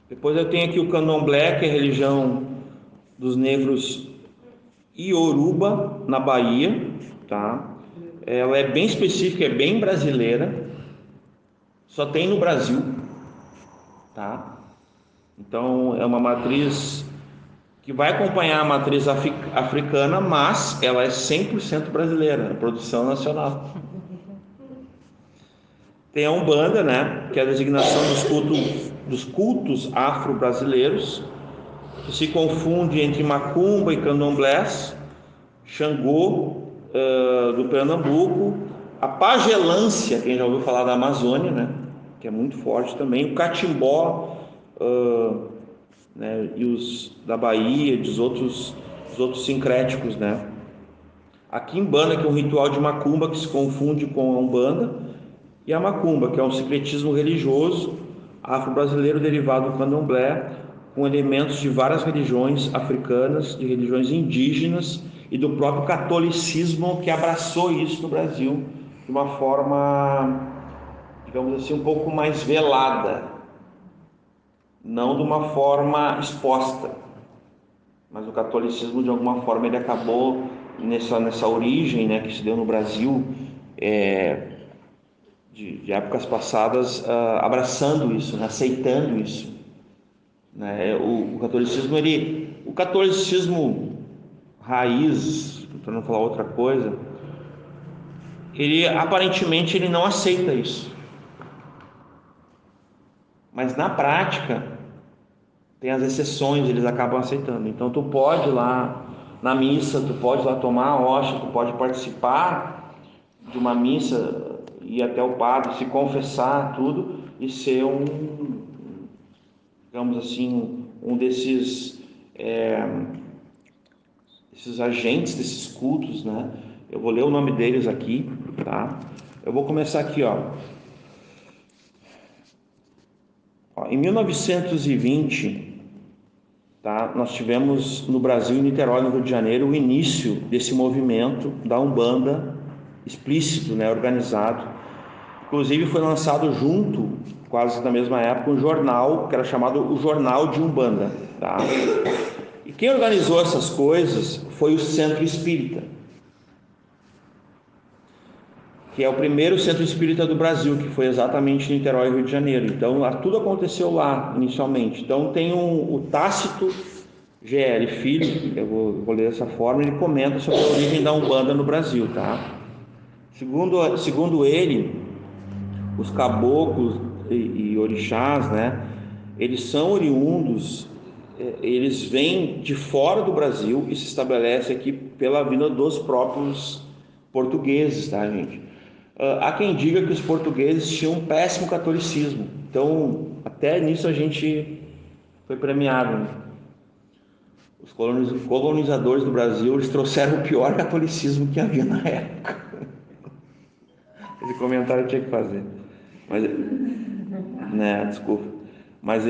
Depois eu tenho aqui o candomblé, que é a religião dos negros Ioruba, na Bahia, tá? Ela é bem específica, é bem brasileira, só tem no Brasil, tá? Então é uma matriz que vai acompanhar a matriz africana, mas ela é 100% brasileira, produção nacional. Tem a Umbanda, né, que é a designação dos cultos afro-brasileiros, que se confunde entre macumba e candomblés, Xangô do Pernambuco, a pagelância, quem já ouviu falar da Amazônia, né, que é muito forte também, o catimbó, né, e os da Bahia, dos outros sincréticos, né. A quimbanda, que é um ritual de macumba que se confunde com a Umbanda, e a macumba, que é um sincretismo religioso afro-brasileiro derivado do candomblé, com elementos de várias religiões africanas, de religiões indígenas e do próprio catolicismo, que abraçou isso no Brasil de uma forma, digamos assim, um pouco mais velada, não de uma forma exposta, mas o catolicismo, de alguma forma, ele acabou nessa origem, né, que se deu no Brasil, de épocas passadas, abraçando isso, né, aceitando isso, né. O catolicismo raiz, para não falar outra coisa, ele aparentemente ele não aceita isso, mas na prática tem as exceções, eles acabam aceitando. Então tu pode ir lá na missa, tu pode ir lá tomar a hóstia, tu pode participar de uma missa, ir até o padre, se confessar, tudo, e ser digamos assim, um desses agentes desses cultos, né? Eu vou ler o nome deles aqui, tá? Eu vou começar aqui, ó. Em 1920, tá? Nós tivemos no Brasil, em Niterói, no Rio de Janeiro, o início desse movimento da Umbanda explícito, né? Organizado. Inclusive foi lançado junto, quase na mesma época, um jornal que era chamado o Jornal de Umbanda, tá? E quem organizou essas coisas foi o Centro Espírita. que é o primeiro centro espírita do Brasil, que foi exatamente em Niterói, Rio de Janeiro. Então, tudo aconteceu lá, inicialmente. Então, tem o Tácito GL Filho, eu vou ler dessa forma, ele comenta sobre a origem da Umbanda no Brasil, tá? Segundo ele, os caboclos e orixás, né, eles são oriundos, eles vêm de fora do Brasil e se estabelecem aqui pela vinda dos próprios portugueses, tá, gente? Há quem diga que os portugueses tinham um péssimo catolicismo, então até nisso a gente foi premiado, né? Os colonizadores do Brasil, eles trouxeram o pior catolicismo que havia na época. Esse comentário eu tinha que fazer, mas, né, desculpa, mas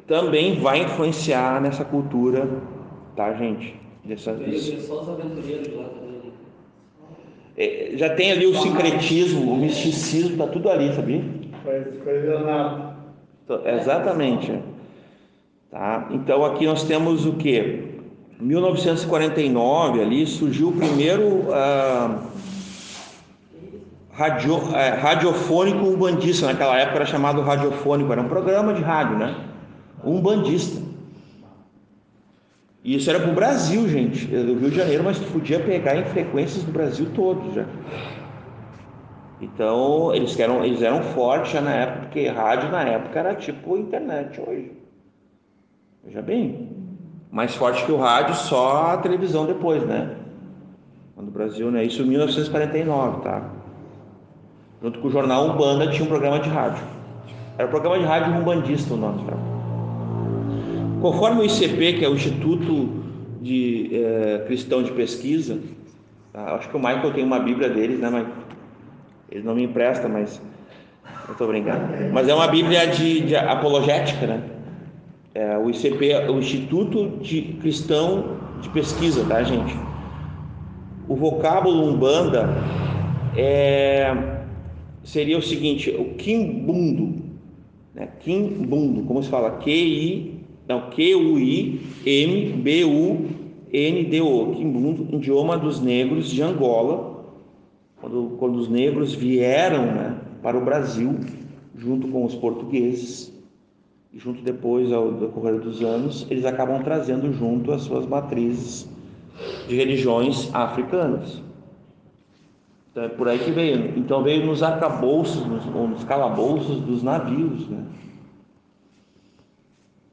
também vai influenciar nessa cultura, tá, gente? Só os aventureiros de lá também. Já tem ali o sincretismo, o misticismo, tá tudo ali, sabia? Foi Leonardo. Exatamente. Tá? Então aqui nós temos o que? 1949 ali surgiu o primeiro radiofônico umbandista. Naquela época era chamado radiofônico, era um programa de rádio, né? Umbandista. E isso era pro Brasil, gente, do Rio de Janeiro, mas tu podia pegar em frequências do Brasil todo já. Então eles eram fortes já na época, porque rádio na época era tipo internet hoje. Veja bem, mais forte que o rádio, só a televisão depois, né? No Brasil, né? Isso em 1949, tá? Junto com o jornal Umbanda tinha um programa de rádio. Era o programa de rádio umbandista o nome, tá? Conforme o ICP, que é o Instituto Cristão de Pesquisa, tá? Acho que o Michael tem uma Bíblia deles, né, Michael? Ele não me empresta, mas eu tô brincando. Mas é uma Bíblia de apologética, né? O ICP, o Instituto Cristão de Pesquisa, tá, gente? O vocábulo Umbanda seria o seguinte: o Quimbundo, né? Quimbundo, como se fala? Q-U-I-M-B-U-N-D-O, Quimbundo, idioma dos negros de Angola, quando os negros vieram, né, para o Brasil, junto com os portugueses, e junto depois, ao decorrer dos anos, eles acabam trazendo junto as suas matrizes de religiões africanas. Então é por aí que veio. Então veio nos arcabouços, nos calabouços dos navios, né?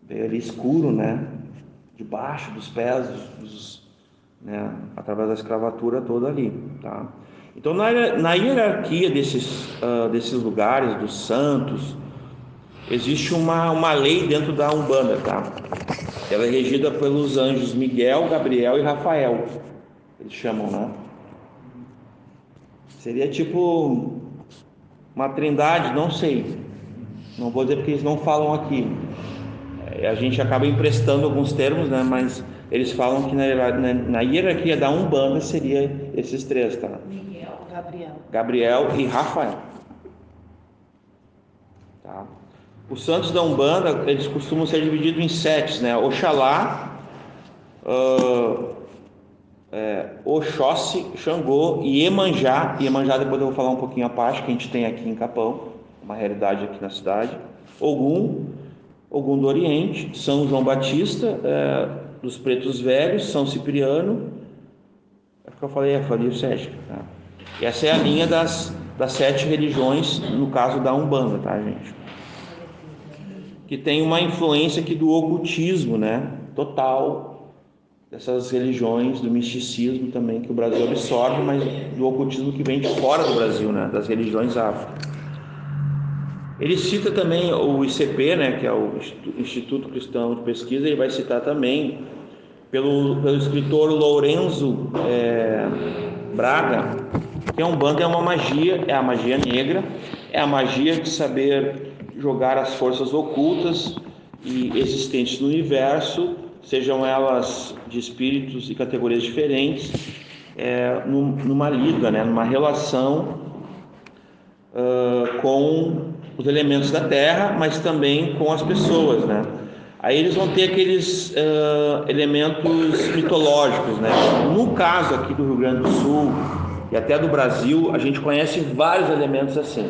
Veio ali escuro, né? Debaixo dos pés, né? Através da escravatura toda ali, tá? Então na hierarquia desses lugares, dos santos, existe uma lei dentro da Umbanda, tá? Ela é regida pelos anjos Miguel, Gabriel e Rafael. Eles chamam, né? Seria tipo uma trindade, não sei. Não vou dizer porque eles não falam aqui. A gente acaba emprestando alguns termos, né? Mas eles falam que na hierarquia da Umbanda seria esses três, tá? Miguel, Gabriel e Rafael. Tá? Os santos da Umbanda, eles costumam ser divididos em sete, né? Oxalá, Oxóssi, Xangô e Iemanjá. Iemanjá depois eu vou falar um pouquinho a parte, que a gente tem aqui em Capão, uma realidade aqui na cidade. Ogum do Oriente, São João Batista, dos Pretos Velhos, São Cipriano. É porque eu falei o sete, tá? E essa é a linha das 7 religiões, no caso da Umbanda, tá, gente? Que tem uma influência aqui do ocultismo, né? Total, dessas religiões, do misticismo também, que o Brasil absorve, mas do ocultismo que vem de fora do Brasil, né? Das religiões afro. Ele cita também o ICP, né? Que é o Instituto Cristão de Pesquisa. Ele vai citar também pelo escritor Lourenço Braga, que a Umbanda é uma magia, é a magia negra, é a magia de saber jogar as forças ocultas e existentes no universo, sejam elas de espíritos e categorias diferentes, numa liga, né, numa relação com os elementos da Terra, mas também com as pessoas, né? Aí eles vão ter aqueles elementos mitológicos, né? No caso aqui do Rio Grande do Sul, e até do Brasil, a gente conhece vários elementos assim.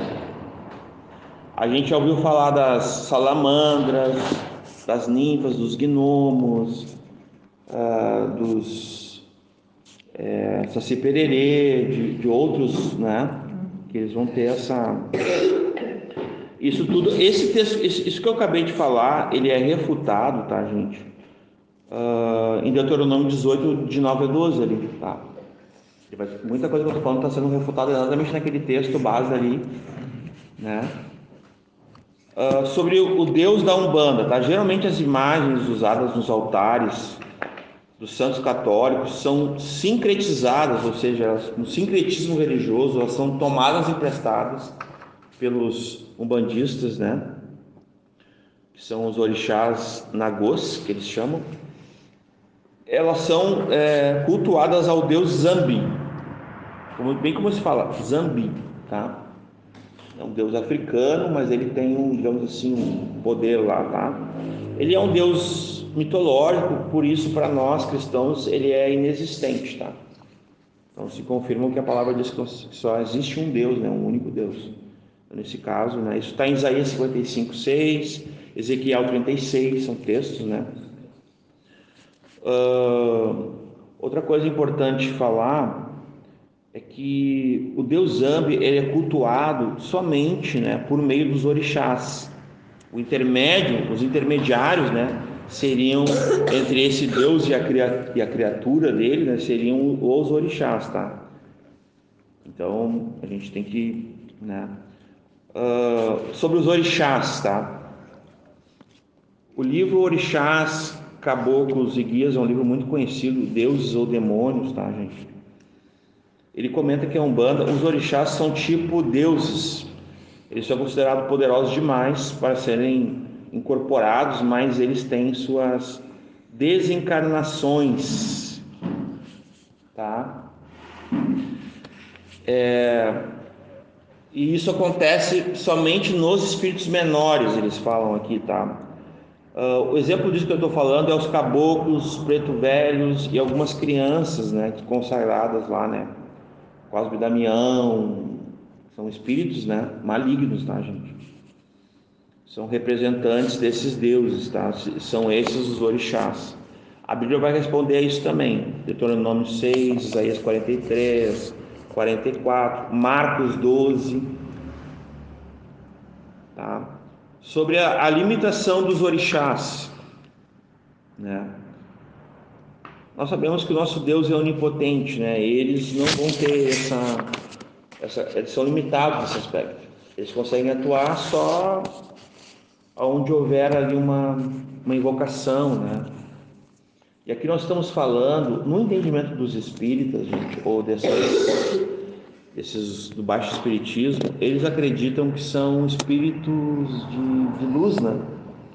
A gente já ouviu falar das salamandras, das ninfas, dos gnomos, dos Saci Pererê, de outros, né? Que eles vão ter essa... Isso tudo, esse texto, isso que eu acabei de falar, ele é refutado, tá, gente? Em Deuteronômio 18, de 9 a 12 ali, tá? Muita coisa que eu estou falando está sendo refutada exatamente naquele texto base ali, né? Sobre o Deus da Umbanda, tá? Geralmente as imagens usadas nos altares dos santos católicos são sincretizadas, ou seja, no sincretismo religioso, elas são tomadas emprestadas pelos umbandistas, né? Que são os orixás nagôs, que eles chamam. Elas são cultuadas ao deus Zambi, bem como se fala, Zambi, tá? É um deus africano, mas ele tem digamos assim, um poder lá, tá? Ele é um deus mitológico, por isso para nós cristãos ele é inexistente, tá? Então se confirma que a palavra diz que só existe um Deus, né? Um único Deus. Nesse caso, né? Isso está em Isaías 55:6, Ezequiel 36, são textos, né? Outra coisa importante falar é que o deus Zambi ele é cultuado somente, né, por meio dos orixás. Os intermediários, né, seriam entre esse deus e a criatura dele, né, seriam os orixás, tá? Então a gente tem que, né, sobre os orixás, tá? O livro Orixás, Caboclos e Guias é um livro muito conhecido, Deuses ou Demônios, tá, gente? Ele comenta que a Umbanda, os orixás são tipo deuses. Eles são considerados poderosos demais para serem incorporados, mas eles têm suas desencarnações, tá? E isso acontece somente nos espíritos menores, eles falam aqui, tá? O exemplo disso que eu estou falando é os caboclos, preto velhos e algumas crianças, né, consagradas lá, né? Cosme e Damião, são espíritos, né, malignos, tá, gente? São representantes desses deuses, tá? São esses os orixás. A Bíblia vai responder a isso também. Deuteronômio 6, Isaías 43, 44, Marcos 12, tá? Sobre a limitação dos orixás, né? Nós sabemos que o nosso Deus é onipotente, né? Eles não vão ter eles são limitados nesse aspecto. Eles conseguem atuar só onde houver ali uma invocação, né? E aqui nós estamos falando, no entendimento dos espíritas, gente, ou desses do baixo espiritismo, eles acreditam que são espíritos de luz, né?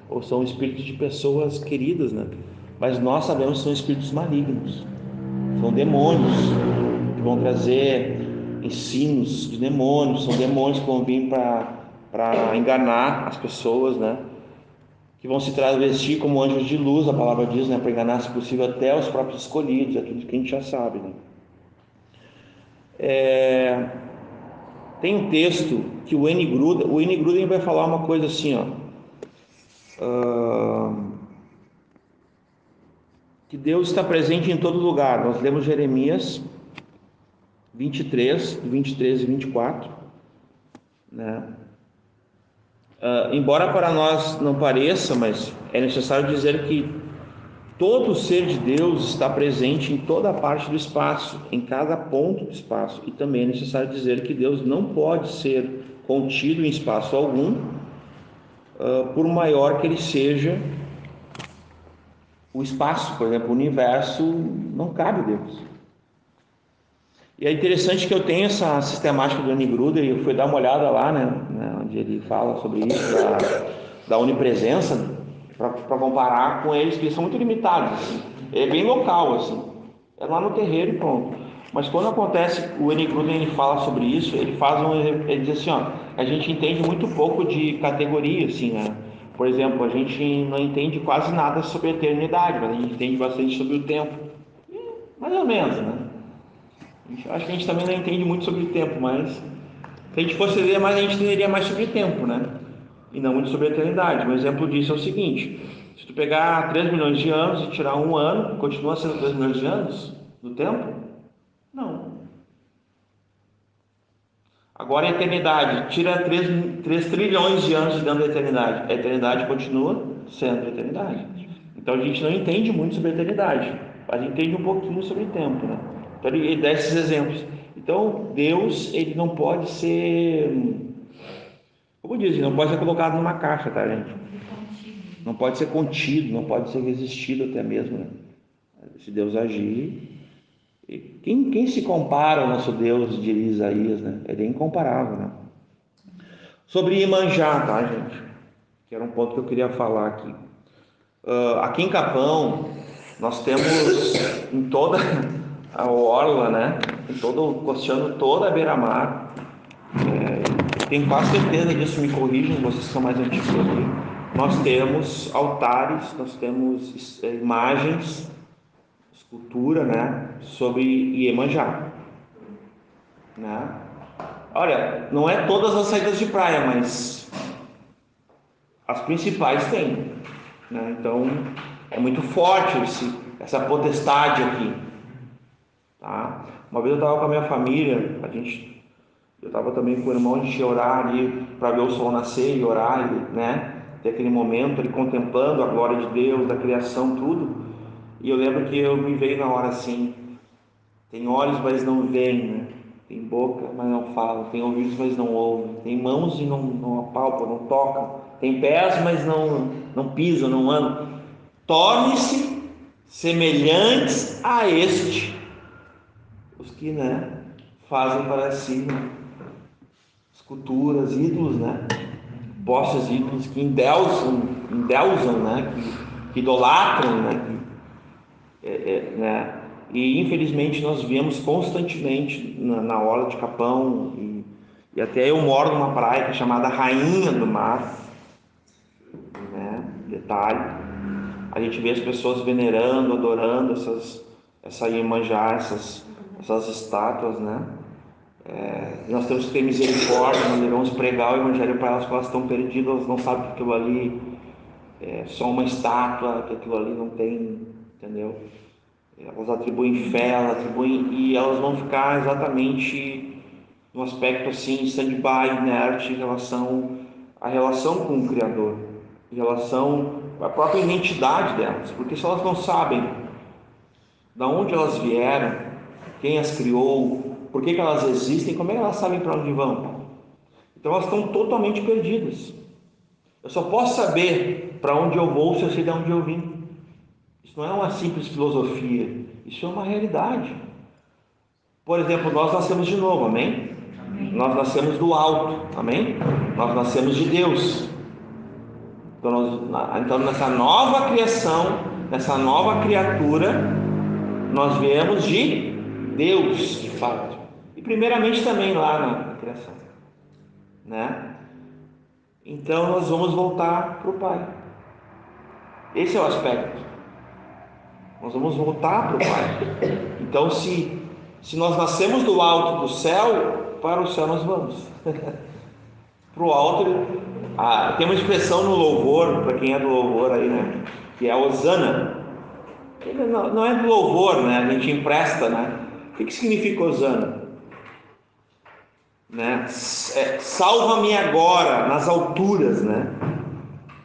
Ou são espíritos de pessoas queridas, né? Mas nós sabemos que são espíritos malignos, são demônios que vão trazer ensinos de demônios, são demônios que vão vir para enganar as pessoas, né? Que vão se travestir como anjos de luz, a palavra diz, né? Para enganar, se possível, até os próprios escolhidos, é tudo que a gente já sabe, né? Tem um texto que o N. Gruden vai falar uma coisa assim, ó. Que Deus está presente em todo lugar. Nós lemos Jeremias 23 e 24, né? Embora para nós não pareça, mas é necessário dizer que todo ser de Deus está presente em toda parte do espaço, em cada ponto do espaço. E também é necessário dizer que Deus não pode ser contido em espaço algum, por maior que ele seja o espaço. Por exemplo, o universo não cabe Deus. E é interessante que eu tenho essa sistemática do N. Gruden, e eu fui dar uma olhada lá, né, onde ele fala sobre isso, da onipresença, para comparar com eles, que eles são muito limitados, assim. É bem local, assim, é lá no terreiro e pronto. Mas quando acontece, o N. Gruden ele fala sobre isso, ele diz assim, ó, a gente entende muito pouco de categoria, assim, né? Por exemplo, a gente não entende quase nada sobre a eternidade, mas a gente entende bastante sobre o tempo, mais ou menos, né? Acho que a gente também não entende muito sobre o tempo, mas se a gente fosse ler mais, a gente entenderia mais sobre o tempo, né? E não muito sobre a eternidade. Um exemplo disso é o seguinte: se tu pegar 3 milhões de anos e tirar um ano, continua sendo 3 milhões de anos do tempo? Não. Agora a eternidade, tira 3 trilhões de anos de dentro da eternidade. A eternidade continua sendo a eternidade. Então a gente não entende muito sobre a eternidade, mas entende um pouquinho sobre o tempo, né? Então ele dá esses exemplos. Então Deus, ele não pode ser, como diz, não pode ser colocado numa caixa, tá, gente? Não pode ser contido, não pode ser resistido até mesmo, né? Se Deus agir, quem se compara ao nosso Deus, diria Isaías, né? Ele é incomparável, né? Sobre Iemanjá, tá, gente? Que era um ponto que eu queria falar aqui. Aqui em Capão, nós temos em toda a orla, né? Costeando toda a beira-mar. Tenho quase certeza disso, me corrijam, vocês que são mais antigos aqui. Nós temos altares, nós temos imagens, escultura, né, sobre Iemanjá, né? Olha, não é todas as saídas de praia, mas as principais tem, né? Então é muito forte essa potestade aqui, tá? Uma vez eu estava com a minha família, eu estava também com o irmão, a gente ia orar ali para ver o sol nascer e orar, né? Ter aquele momento ali contemplando a glória de Deus, da criação, tudo. E eu lembro que eu me veio na hora assim: tem olhos, mas não veem, né? Tem boca, mas não falam. Tem ouvidos, mas não ouvem. Tem mãos e não apalpam, não tocam. Tem pés, mas não pisam, não andam. Torne-se semelhantes a este, os que, né, fazem para si esculturas, ídolos, né? Postes ídolos que endeusam, né? Que idolatram, né? Né? E infelizmente nós vemos constantemente na orla de Capão, e até eu moro numa praia que é chamada Rainha do Mar, né? Detalhe, a gente vê as pessoas venerando, adorando essa Iemanjá, essas estátuas, né? Nós temos que ter misericórdia, nós devemos pregar o evangelho para elas, porque elas estão perdidas, elas não sabem que aquilo ali é só uma estátua, que aquilo ali não tem, entendeu? Elas atribuem fé, e elas vão ficar exatamente no aspecto assim, stand-by, inerte, em relação à relação com o Criador, em relação à própria identidade delas, porque se elas não sabem de onde elas vieram, quem as criou, por que elas existem, como é que elas sabem para onde vão? Então elas estão totalmente perdidas. Eu só posso saber para onde eu vou se eu sei de onde eu vim. Isso não é uma simples filosofia, isso é uma realidade. Por exemplo, nós nascemos de novo, amém? Amém. Nós nascemos do alto, amém? Nós nascemos de Deus. Então nessa nova criação, nessa nova criatura, nós viemos de Deus, de fato. E primeiramente também lá na criação, né? Então nós vamos voltar para o Pai. Esse é o aspecto. Nós vamos voltar para o Pai. Então se nós nascemos do alto do céu, para o céu nós vamos. Para o alto. Tem uma expressão no louvor, para quem é do louvor aí, né? Que é Hosana. Ele não é do louvor, né? A gente empresta, né? O que significa Hosana? Né? Salva-me agora, nas alturas, né?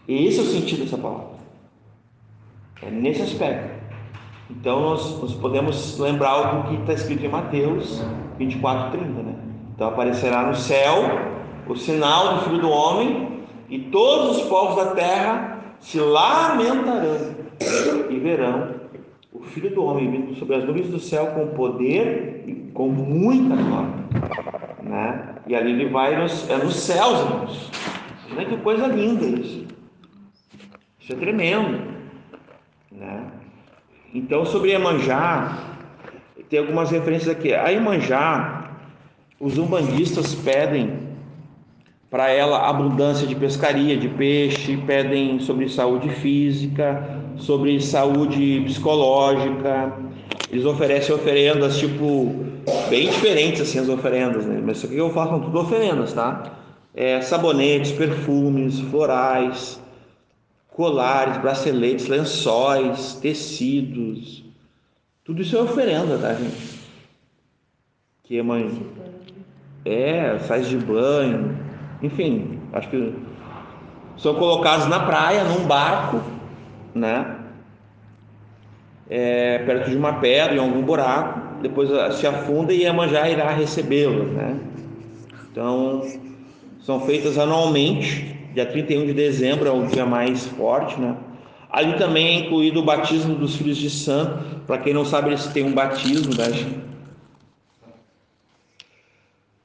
E esse é o sentido dessa palavra. É nesse aspecto. Então nós podemos lembrar do que está escrito em Mateus 24:30, né? Então aparecerá no céu o sinal do Filho do Homem, e todos os povos da terra se lamentarão e verão o Filho do Homem vindo sobre as nuvens do céu com poder e com muita glória, né? E ali ele vai nos céus, irmãos. Imagina que coisa linda isso. Isso é tremendo, né? Então, sobre Iemanjá, tem algumas referências aqui. A Iemanjá, os umbandistas pedem para ela abundância de pescaria, de peixe, pedem sobre saúde física, sobre saúde psicológica. Eles oferecem oferendas tipo bem diferentes assim as oferendas, né? Mas isso aqui eu faço são tudo oferendas, tá? Sabonetes, perfumes, florais, colares, braceletes, lençóis, tecidos, tudo isso é oferenda, tá, gente? Que mãe sais de banho, enfim, acho que são colocados na praia, num barco, né? Perto de uma pedra, em algum buraco, depois se afunda e Iemanjá irá recebê-los, né? Então, são feitas anualmente, dia 31 de dezembro é o dia mais forte, né? Ali também é incluído o batismo dos filhos de santo. Para quem não sabe, eles têm um batismo, né?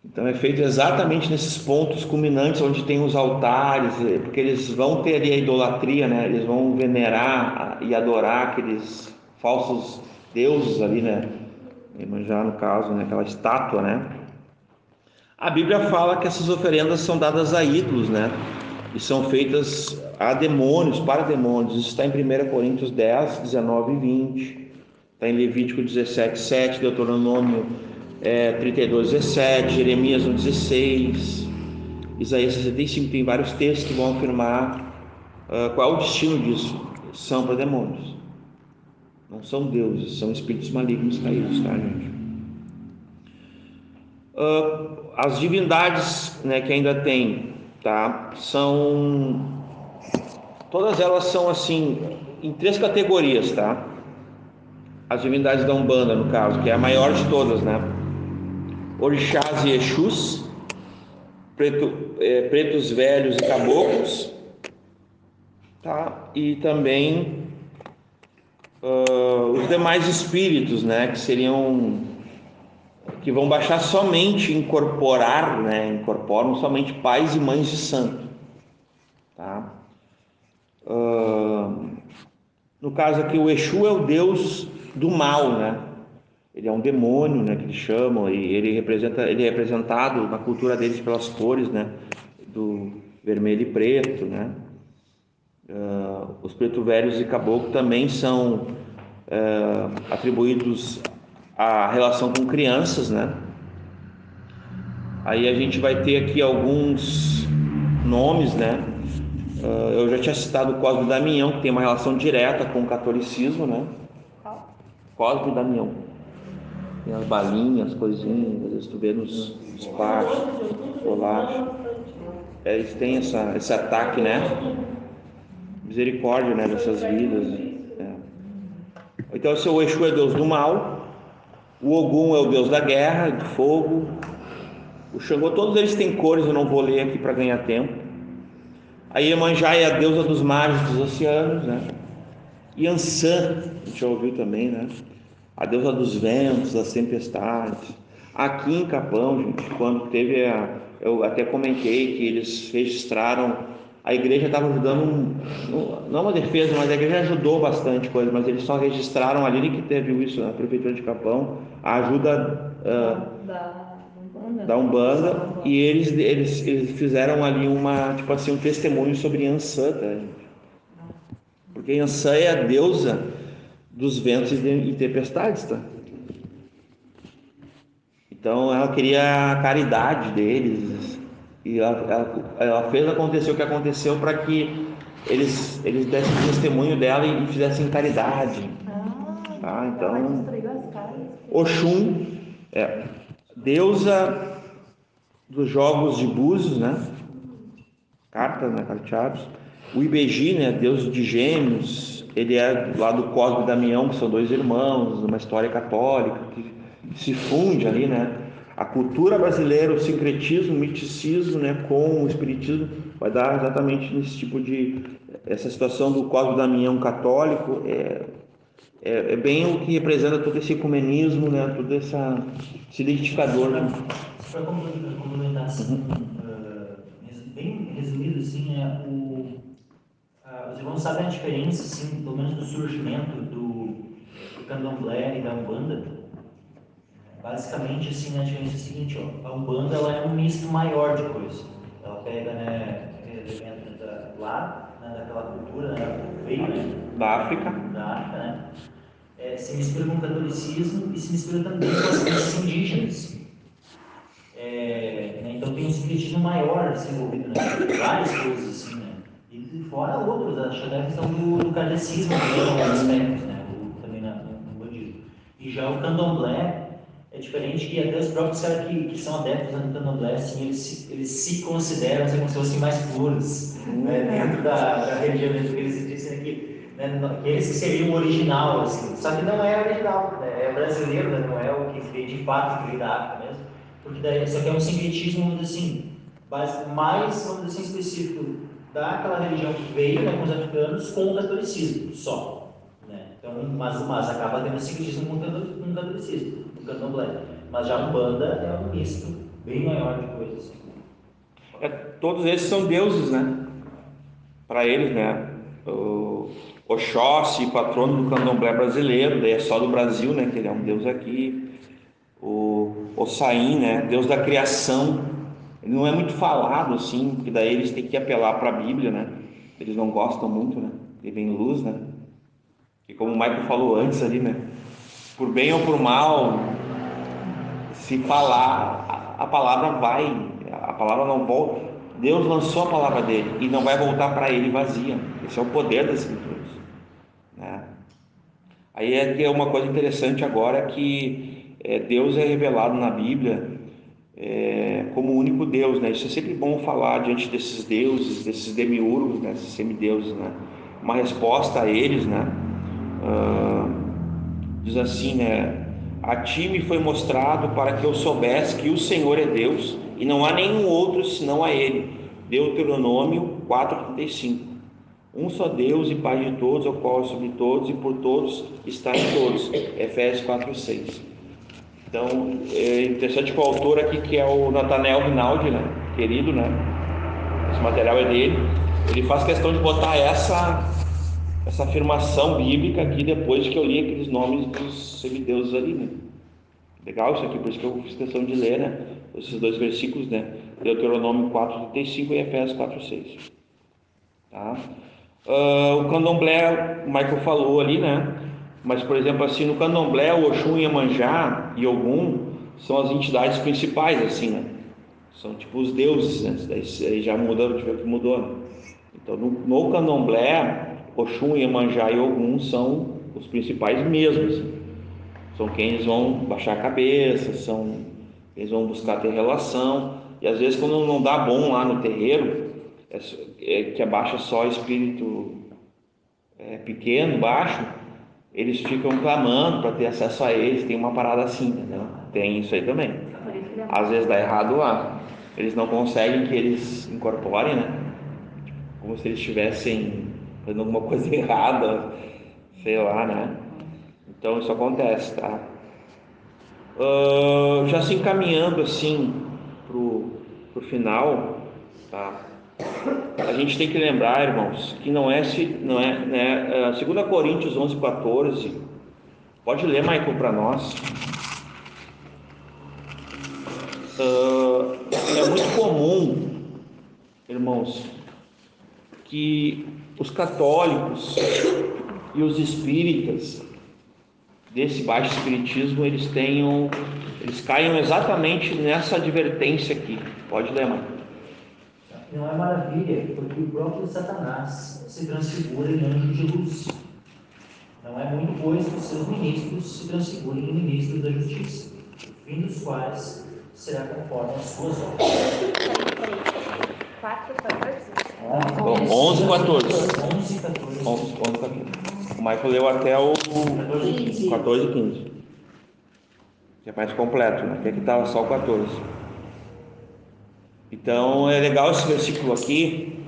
Então é feito exatamente nesses pontos culminantes onde tem os altares, porque eles vão ter ali a idolatria, né? Eles vão venerar e adorar aqueles falsos deuses ali, né? Iemanjá, no caso, né? Aquela estátua, né? A Bíblia fala que essas oferendas são dadas a ídolos, né? E são feitas a demônios, para demônios. Isso está em 1 Coríntios 10, 19 e 20. Está em Levítico 17, 7, Deuteronômio 32, 17, Jeremias 1, 16, Isaías 65. Tem vários textos que vão afirmar qual é o destino disso. São para demônios. Não são deuses, são espíritos malignos caídos, tá, gente? As divindades, né, que ainda tem, tá? Todas elas são assim em 3 categorias, tá? As divindades da Umbanda, no caso, que é a maior de todas, né? Orixás e Exus, pretos velhos e caboclos, tá? E também os demais espíritos, né? Que vão baixar somente, incorporam somente pais e mães de santo, tá? No caso aqui, o Exu é o deus do mal, né? Ele é um demônio, né, que eles chamam, e ele é representado na cultura deles pelas cores, né, do vermelho e preto, né? Os preto velhos e caboclo também são atribuídos à relação com crianças, né? Aí a gente vai ter aqui alguns nomes, né? Eu já tinha citado o Cosme e Damião, que tem uma relação direta com o catolicismo, né? Cosme e Damião. Tem as balinhas, as coisinhas, às vezes tu vê nos despachos, bolacha. Eles têm esse ataque, né? Misericórdia, né? Dessas vidas. Então, o seu Exu é Deus do mal, o Ogum é o Deus da guerra, do fogo, o Xangô, todos eles têm cores, eu não vou ler aqui para ganhar tempo. A Iemanjá é a deusa dos mares dos oceanos, né? Iansã, a gente já ouviu também, né? A deusa dos ventos, das tempestades. Aqui em Capão, gente, quando teve eu até comentei que eles registraram, a igreja estava ajudando, não uma defesa, mas a igreja ajudou bastante coisa, mas eles só registraram ali que teve isso na prefeitura de Capão, a ajuda da Umbanda, e eles fizeram ali um testemunho sobre Iansã, tá, gente? Porque Iansã é a deusa dos ventos e tempestades, tá? Então ela queria a caridade deles, e ela fez acontecer o que aconteceu para que eles dessem testemunho dela e fizessem caridade. Tá? Então, Oxum deusa dos jogos de búzios, né? Cartas, né? Carteados. O Ibeji, né? Deus de gêmeos, ele é lá do Cosme e Damião, que são dois irmãos, uma história católica que se funde ali, né? A cultura brasileira, o sincretismo, o miticismo, né? Com o espiritismo, vai dar exatamente nesse tipo essa situação do Cosme e Damião católico, é bem o que representa todo esse ecumenismo, né? Todo esse identificador. Para complementar, assim, bem resumido, assim, os irmãos sabem a diferença, assim, pelo menos do surgimento do candomblé e da Umbanda. Basicamente, assim, a diferença é a seguinte, ó, a Umbanda ela é um misto maior de coisas. Ela pega, né, elementos lá, né, daquela cultura, né, veio, né, Da África, né, se mistura com o catolicismo e se mistura também com as crenças indígenas. Né? Então tem um sincretismo maior desenvolvido, né? Várias coisas assim, né? E fora outros, acho até a questão do kardecismo também, em alguns aspectos, né? Também no budismo. E já o candomblé é diferente, que até os próprios caras que são adeptos no candomblé, assim, eles se consideram assim, como se fossem mais puros, né? Dentro da religião, porque eles dizem que, né, que eles que seriam o original, assim. Só que não é original, né? É brasileiro, né? Não é o que veio de fato, que veio da África mesmo. Porque daí isso aqui é um sincretismo, vamos dizer assim, mais, vamos dizer assim, específico daquela religião que veio, né, com os africanos, com o catolicismo só, né? Então, mas acaba tendo sincretismo com o catolicismo, com o candomblé. Mas já a Umbanda é um misto bem maior de coisas. Todos esses são deuses, né? Para eles, né? O Oxóssi, patrono do candomblé brasileiro, daí é só do Brasil, né? Que ele é um deus aqui. O Ossain, né? Deus da criação. Ele não é muito falado assim, porque daí eles têm que apelar para a Bíblia, né? Eles não gostam muito, né? Ele vem luz, né? E como o Michael falou antes ali, né? Por bem ou por mal, se falar, a palavra vai, a palavra não volta. Deus lançou a palavra dele e não vai voltar para ele vazia. Esse é o poder das Escrituras, né? Aí é que é uma coisa interessante agora que Deus é revelado na Bíblia como o único Deus, né? Isso é sempre bom falar diante desses deuses, desses demiurgos, né? Esses semideuses, né? Uma resposta a eles, né? Diz assim, né? A ti me foi mostrado para que eu soubesse que o Senhor é Deus e não há nenhum outro senão a Ele. Deuteronômio 4:35. Um só Deus e Pai de todos, ao qual é sobre todos e por todos está em todos. Efésios 4:6. Então, é interessante que o autor aqui, que é o Nathanael Rinaldi, né? Querido, né? Esse material é dele. Ele faz questão de botar essa afirmação bíblica aqui depois que eu li aqueles nomes dos semideuses ali, né? Legal isso aqui, por isso que eu fiz questão de ler, né? Esses dois versículos, né? Deuteronômio 4:35 e Efésios 4:6. Tá? O candomblé, o Michael falou ali, né? Mas, por exemplo, assim, no candomblé, o Oxum, Iemanjá e Ogum são as entidades principais, assim, né? São tipo os deuses, né? Daí já mudou, deixa eu ver que mudou, né? Então, no candomblé, Oxum, Iemanjá e Ogum são os principais mesmo, assim. São quem eles vão baixar a cabeça, eles vão buscar ter relação. E às vezes, quando não dá bom lá no terreiro, que abaixa só espírito pequeno, baixo, eles ficam clamando para ter acesso a eles. Tem uma parada assim, entendeu? Tem isso aí também. Às vezes dá errado lá, eles não conseguem que eles incorporem, né? Como se eles estivessem fazendo alguma coisa errada, sei lá, né? Então isso acontece, tá? Já se encaminhando assim pro final, tá? A gente tem que lembrar, irmãos, que não é, né? 2 Coríntios 11:14. Pode ler, Michael, para nós. É muito comum, irmãos, que os católicos e os espíritas desse baixo espiritismo eles caiam exatamente nessa advertência aqui. Pode ler, Michael. Não é maravilha, porque o próprio Satanás se transfigura em anjo de luz. Não é muito, pois, que os seus ministros se transfigurem em ministros da justiça, o fim dos quais será conforme as suas obras. 11:14. O Michael leu até o 14:15. Que é mais completo, né? Aqui estava só o 14. Então é legal esse versículo aqui.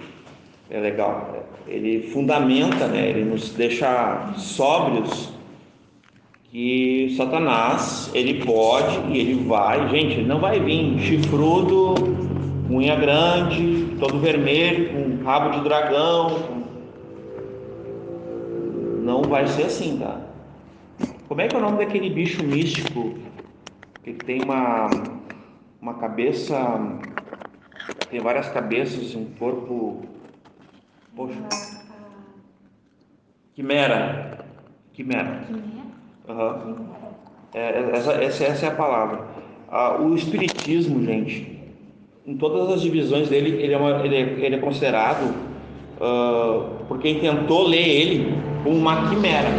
É legal. Ele fundamenta, né? Ele nos deixa sóbrios que Satanás, ele pode e ele vai. Gente, ele não vai vir chifrudo, unha grande, todo vermelho, com rabo de dragão. Não vai ser assim, tá? Como é que é o nome daquele bicho místico que tem uma cabeça, tem várias cabeças, um corpo, poxa, quimera. Aham. Essa é a palavra. O espiritismo, gente, em todas as divisões dele, ele é considerado, por quem tentou ler ele, como uma quimera.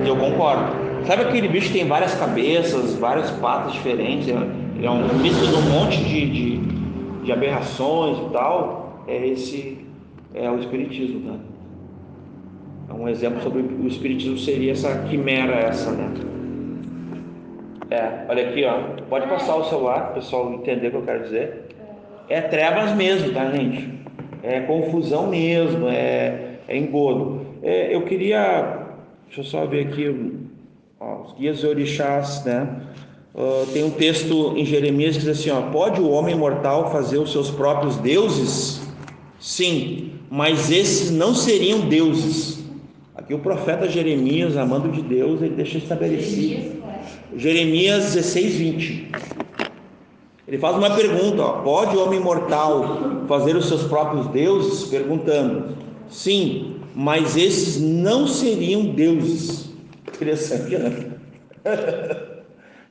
E eu concordo. Sabe aquele bicho que tem várias cabeças, várias patas diferentes? Ele é um misto de um monte de aberrações e tal. Esse é o espiritismo, tá? Um exemplo sobre o espiritismo seria essa quimera, né? Olha aqui, ó. Pode passar o celular para o pessoal entender o que eu quero dizer. É trevas mesmo, tá, gente? É confusão mesmo, é engodo. Eu queria, deixa eu só ver aqui, os guias e orixás, né? Tem um texto em Jeremias que diz assim, ó: pode o homem mortal fazer os seus próprios deuses? Sim, mas esses não seriam deuses. Aqui o profeta Jeremias, amando de Deus, ele deixa estabelecido. Jeremias 16:20. Ele faz uma pergunta, ó: pode o homem mortal fazer os seus próprios deuses? Perguntando. Sim, mas esses não seriam deuses. Interessante, né?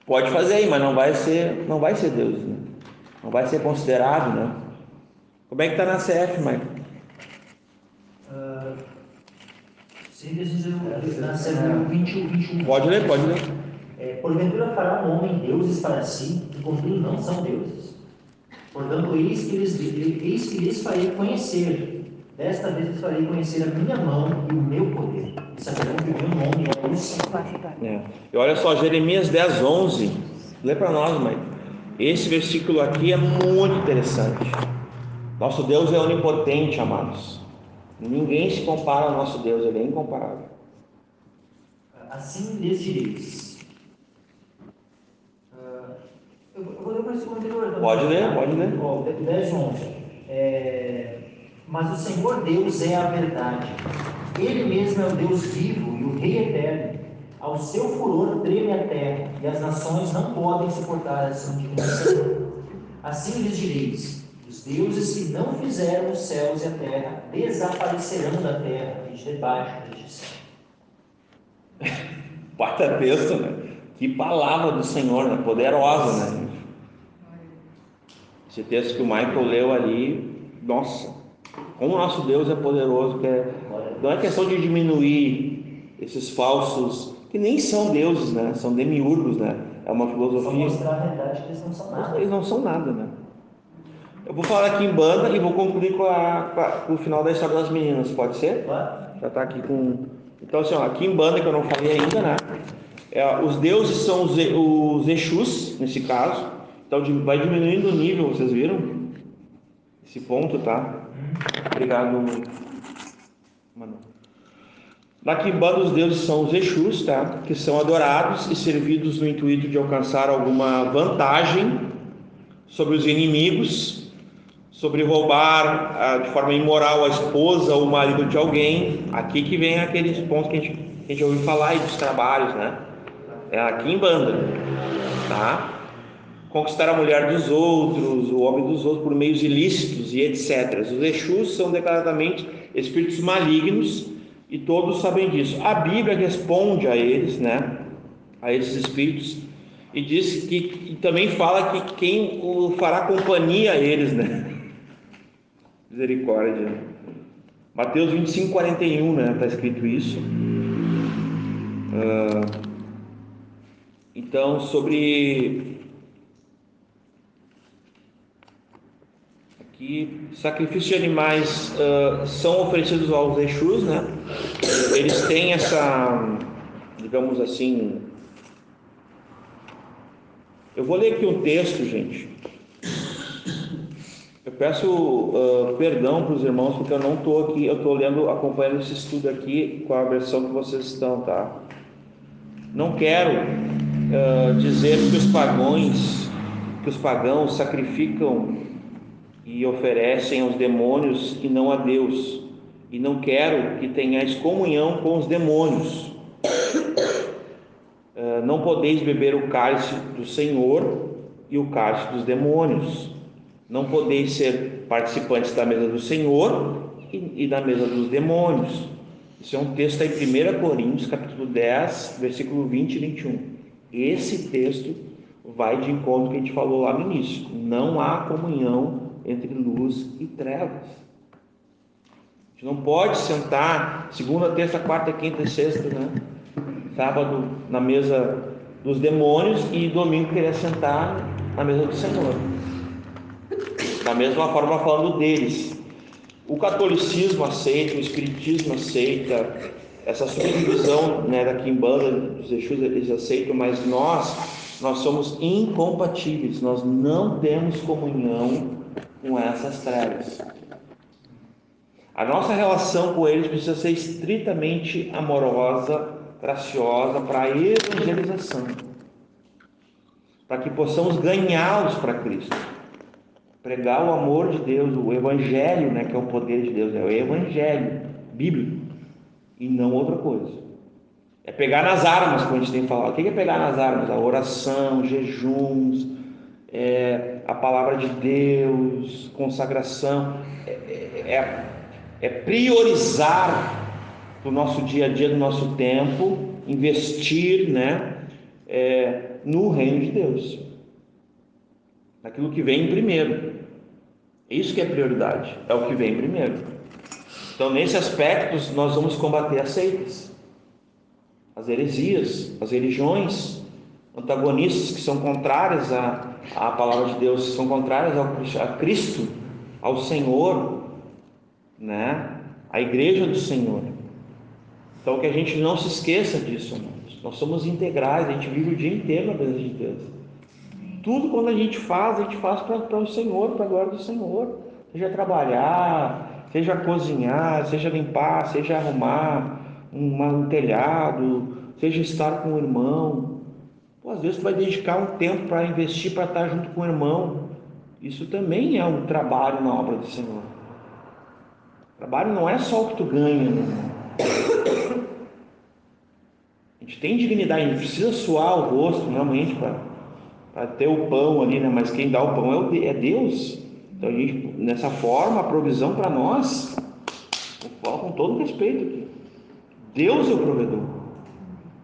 Pode fazer aí, mas não vai ser Deus, né? Não vai ser considerado, né? Como é que está na CF, Michael? Na CF 21. Pode ler. Porventura fará um homem deuses para si, que contudo não são deuses. Portanto, eis que lhes farei conhecer. Desta vez lhes farei conhecer a minha mão e o meu poder. E saberão que o meu nome é o Senhor. E olha só, Jeremias 10:11. Lê para nós, Michael. Esse versículo aqui é muito interessante. Nosso Deus é onipotente, amados. Ninguém se compara ao nosso Deus, ele é incomparável. Assim lhes direis. Eu vou ler o versículo anterior também. Pode ler. 10:11. Mas o Senhor Deus é a verdade. Ele mesmo é o Deus vivo e o Rei eterno. Ao seu furor treme a terra, e as nações não podem suportar essa indignação. Assim lhes direis: os deuses que não fizeram os céus e a terra desaparecerão da terra e de debaixo deste céu. Quarta texto, né? Que palavra do Senhor, né? Poderosa, né? Esse texto que o Michael leu ali, nossa, como o nosso Deus é poderoso, não é questão de diminuir esses falsos, que nem são deuses, né? São demiurgos, né? É uma filosofia. Só mostrar a verdade que eles não são nada. Eles não são nada, né? Eu vou falar aqui em banda e vou concluir com o final da história das meninas, pode ser? Claro. Já está aqui com... Então, assim, ó, aqui em banda, que eu não falei ainda, né? Os deuses são os Exus, nesse caso. Então, vai diminuindo o nível, vocês viram? Esse ponto, tá? Obrigado, Manu. Na Quimbanda, os deuses são os Exus, tá? Que são adorados e servidos no intuito de alcançar alguma vantagem sobre os inimigos, sobre roubar de forma imoral a esposa ou o marido de alguém. Aqui que vem aqueles pontos que a gente ouviu falar aí dos trabalhos, né? É a Quimbanda, tá? Conquistar a mulher dos outros, o homem dos outros por meios ilícitos e etc. Os Exus são declaradamente espíritos malignos e todos sabem disso. A Bíblia responde a eles, né? A esses espíritos, e diz que também fala que quem fará companhia a eles, né? Misericórdia. Mateus 25:41, né? Está escrito isso. Então, sobre aqui, sacrifícios de animais são oferecidos aos Exus, né? Eles têm essa, digamos assim, eu vou ler aqui um texto, gente. Eu peço perdão para os irmãos, porque eu não estou aqui, eu estou acompanhando esse estudo aqui com a versão que vocês estão, tá? Não quero dizer que os pagãos sacrificam e oferecem aos demônios e não a Deus. E não quero que tenhais comunhão com os demônios. Não podeis beber o cálice do Senhor e o cálice dos demônios. Não podeis ser participantes da mesa do Senhor e da mesa dos demônios. Isso é um texto aí, 1 Coríntios, capítulo 10, versículo 20 e 21. Esse texto vai de encontro ao que a gente falou lá no início. Não há comunhão entre luz e trevas. A gente não pode sentar segunda, terça, quarta, quinta e sexta, né? Sábado na mesa dos demônios e domingo querer sentar na mesa do Senhor. Da mesma forma, falando deles. O catolicismo aceita, o espiritismo aceita, essa subdivisão, né, da Quimbanda, dos Exus, eles aceitam, mas nós somos incompatíveis, nós não temos comunhão com essas trevas. A nossa relação com eles precisa ser estritamente amorosa, graciosa, para a evangelização, para que possamos ganhá-los para Cristo. Pregar o amor de Deus, o Evangelho, né, que é o poder de Deus, é o Evangelho bíblico e não outra coisa. É pegar nas armas, como a gente tem falado. O que é pegar nas armas? A oração, jejuns, a palavra de Deus, consagração. É priorizar do nosso dia a dia, do nosso tempo, investir, né, no reino de Deus, naquilo que vem primeiro. Isso que é prioridade, é o que vem primeiro. Então, nesse aspecto, nós vamos combater as seitas, as heresias, as religiões antagonistas que são contrárias à palavra de Deus, que são contrárias a Cristo, ao Senhor, né? A igreja do Senhor. Então, que a gente não se esqueça disso, irmãos. Nós somos integrais, a gente vive o dia inteiro na presença de Deus. Tudo quando a gente faz para o Senhor, para a glória do Senhor. Seja trabalhar, seja cozinhar, seja limpar, seja arrumar um telhado, seja estar com o irmão. Pô, às vezes tu vai dedicar um tempo para investir, para estar junto com o irmão. Isso também é um trabalho na obra do Senhor. Trabalho não é só o que tu ganha, né? A gente tem dignidade, a gente precisa suar o rosto realmente para ter o pão ali, né? Mas quem dá o pão é Deus. Então a gente, nessa forma, a provisão para nós, eu falo com todo respeito aqui, Deus é o provedor.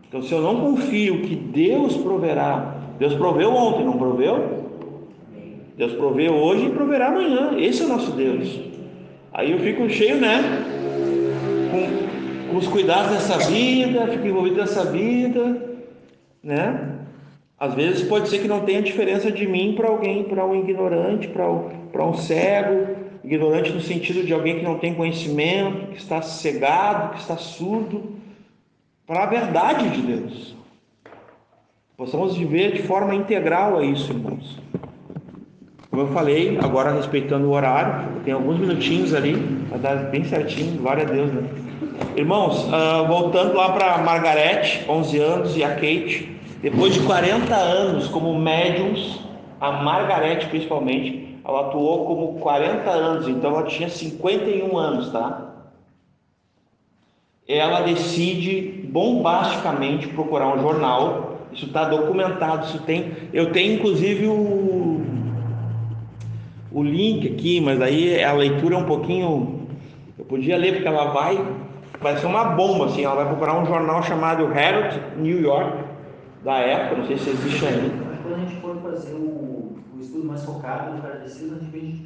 Então, se eu não confio que Deus proverá, Deus proveu ontem, não proveu? Deus proveu hoje e proverá amanhã. Esse é o nosso Deus. Aí eu fico cheio, né, com os cuidados dessa vida, fico envolvido nessa vida, né? Às vezes pode ser que não tenha diferença de mim para alguém, para um ignorante, para um cego, ignorante no sentido de alguém que não tem conhecimento, que está cegado, que está surdo, para a verdade de Deus. Possamos viver de forma integral a isso, irmãos. Como eu falei, agora respeitando o horário, tem alguns minutinhos ali, vai dar bem certinho, glória a Deus, né? Irmãos, voltando lá para Margarete, 11 anos, e a Kate, depois de 40 anos como médiums, a Margarete principalmente, ela atuou como 40 anos, então ela tinha 51 anos, tá? Ela decide bombasticamente procurar um jornal, isso está documentado, eu tenho inclusive o link aqui, mas aí a leitura é um pouquinho, eu podia ler porque ela vai ser uma bomba, assim, ela vai procurar um jornal chamado Herald New York, da época, não sei se existe ainda. Quando a gente for fazer o estudo mais focado do Kardecista,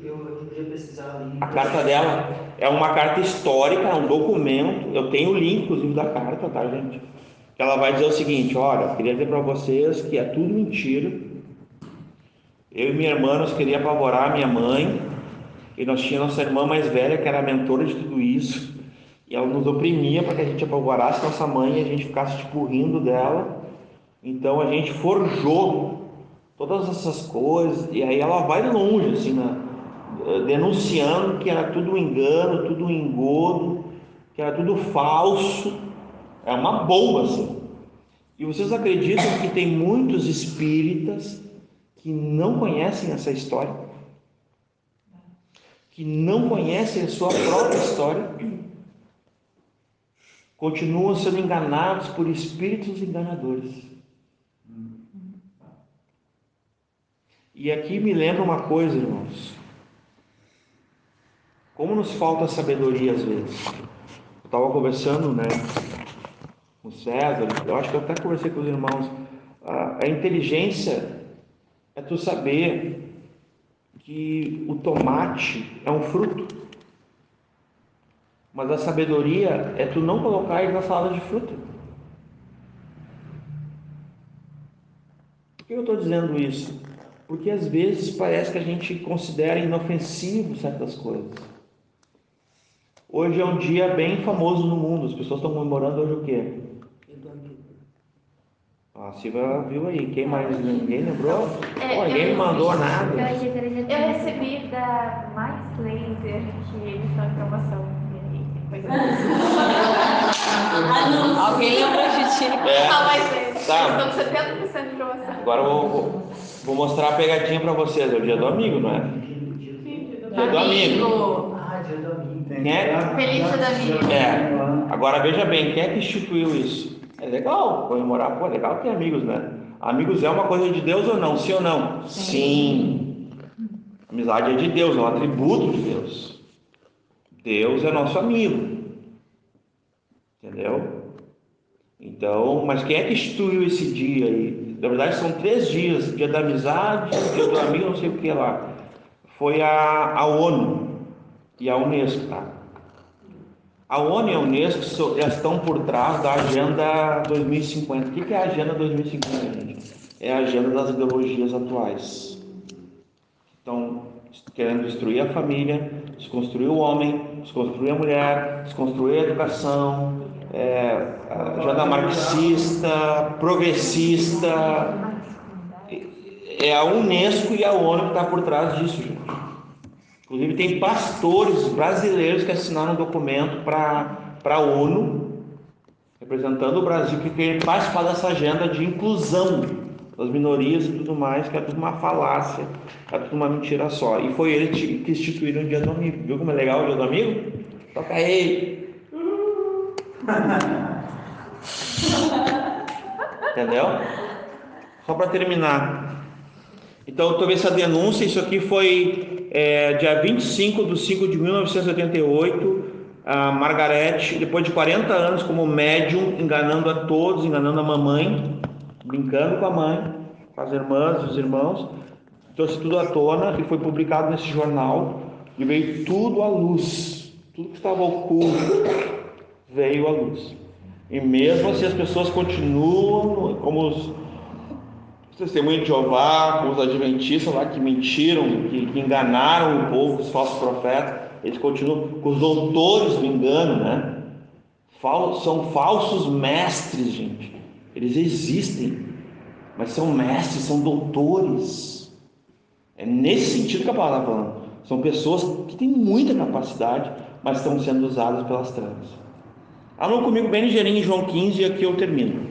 eu podia pesquisar ali. A carta dela é uma carta histórica, é um documento, eu tenho o link, inclusive, da carta, tá, gente? Ela vai dizer o seguinte: olha, queria dizer para vocês que é tudo mentira. Eu e minha irmã, nós queríamos apavorar a minha mãe, e nós tínhamos nossa irmã mais velha, que era a mentora de tudo isso, e ela nos oprimia para que a gente apavorasse nossa mãe e a gente ficasse, tipo, rindo dela. Então a gente forjou todas essas coisas, e aí ela vai longe, assim, né? Denunciando que era tudo um engano, tudo um engodo, que era tudo falso. É uma bomba, assim. E vocês acreditam que tem muitos espíritas que não conhecem essa história? Que não conhecem a sua própria história? Continuam sendo enganados por espíritos enganadores. E aqui me lembra uma coisa, irmãos. Como nos falta sabedoria às vezes. estava conversando, né, com o César, eu acho que eu até conversei com os irmãos, a inteligência é tu saber que o tomate é um fruto, mas a sabedoria é tu não colocar ele na salada de fruta. Por que eu estou dizendo isso? Porque às vezes parece que a gente considera inofensivo certas coisas. Hoje é um dia bem famoso no mundo, as pessoas estão comemorando hoje o quê? A Silvia viu aí, quem mais? Ninguém lembrou? Ninguém me mandou nada. Eu recebi da Mais Laser que eles estão em promoção. Alguém lembrou de ti? Mais Laser. Tá. Eles estão com 70% de promoção. Agora eu vou mostrar a pegadinha para vocês. É o dia do amigo, não é? Dia do amigo. Dia do amigo. Quem é? Feliz dia do amigo. Agora veja bem, quem é que instituiu isso? É legal comemorar, pô, legal ter amigos, né? Amigos é uma coisa de Deus ou não? Sim ou não? Sim. Amizade é de Deus, é um atributo de Deus. Deus é nosso amigo. Entendeu? Então, mas quem é que instituiu esse dia aí? Na verdade são 3 dias, dia da amizade, dia do amigo, não sei o que lá. Foi a ONU e a Unesco, tá? A ONU e a Unesco estão por trás da Agenda 2050. O que é a Agenda 2050, gente? É a agenda das ideologias atuais. Estão querendo destruir a família, desconstruir o homem, desconstruir a mulher, desconstruir a educação, agenda marxista, progressista. É a Unesco e a ONU que está por trás disso, gente. Inclusive tem pastores brasileiros que assinaram um documento para a ONU, representando o Brasil, que quer participar dessa agenda de inclusão das minorias e tudo mais, que é tudo uma falácia, é tudo uma mentira só. E foi ele que instituiu o Dia do Amigo. Viu como é legal o Dia do Amigo? Toca aí! Entendeu? Só para terminar. Então, eu essa denúncia, isso aqui foi dia 25 de 5 de 1988, a Margarete, depois de 40 anos como médium, enganando a todos, enganando a mamãe, brincando com a mãe, com as irmãs e os irmãos, trouxe tudo à tona e foi publicado nesse jornal e veio tudo à luz, tudo que estava oculto veio à luz. E mesmo assim as pessoas continuam como os testemunhos de Jeová, com os adventistas lá que mentiram, que enganaram o povo, os falsos profetas, eles continuam com os doutores do engano, né? São falsos mestres, gente. Eles existem, mas são mestres, são doutores. É nesse sentido que a palavra está falando. São pessoas que têm muita capacidade, mas estão sendo usadas pelas trevas. Abram comigo bem ligeirinho em João 15 e aqui eu termino.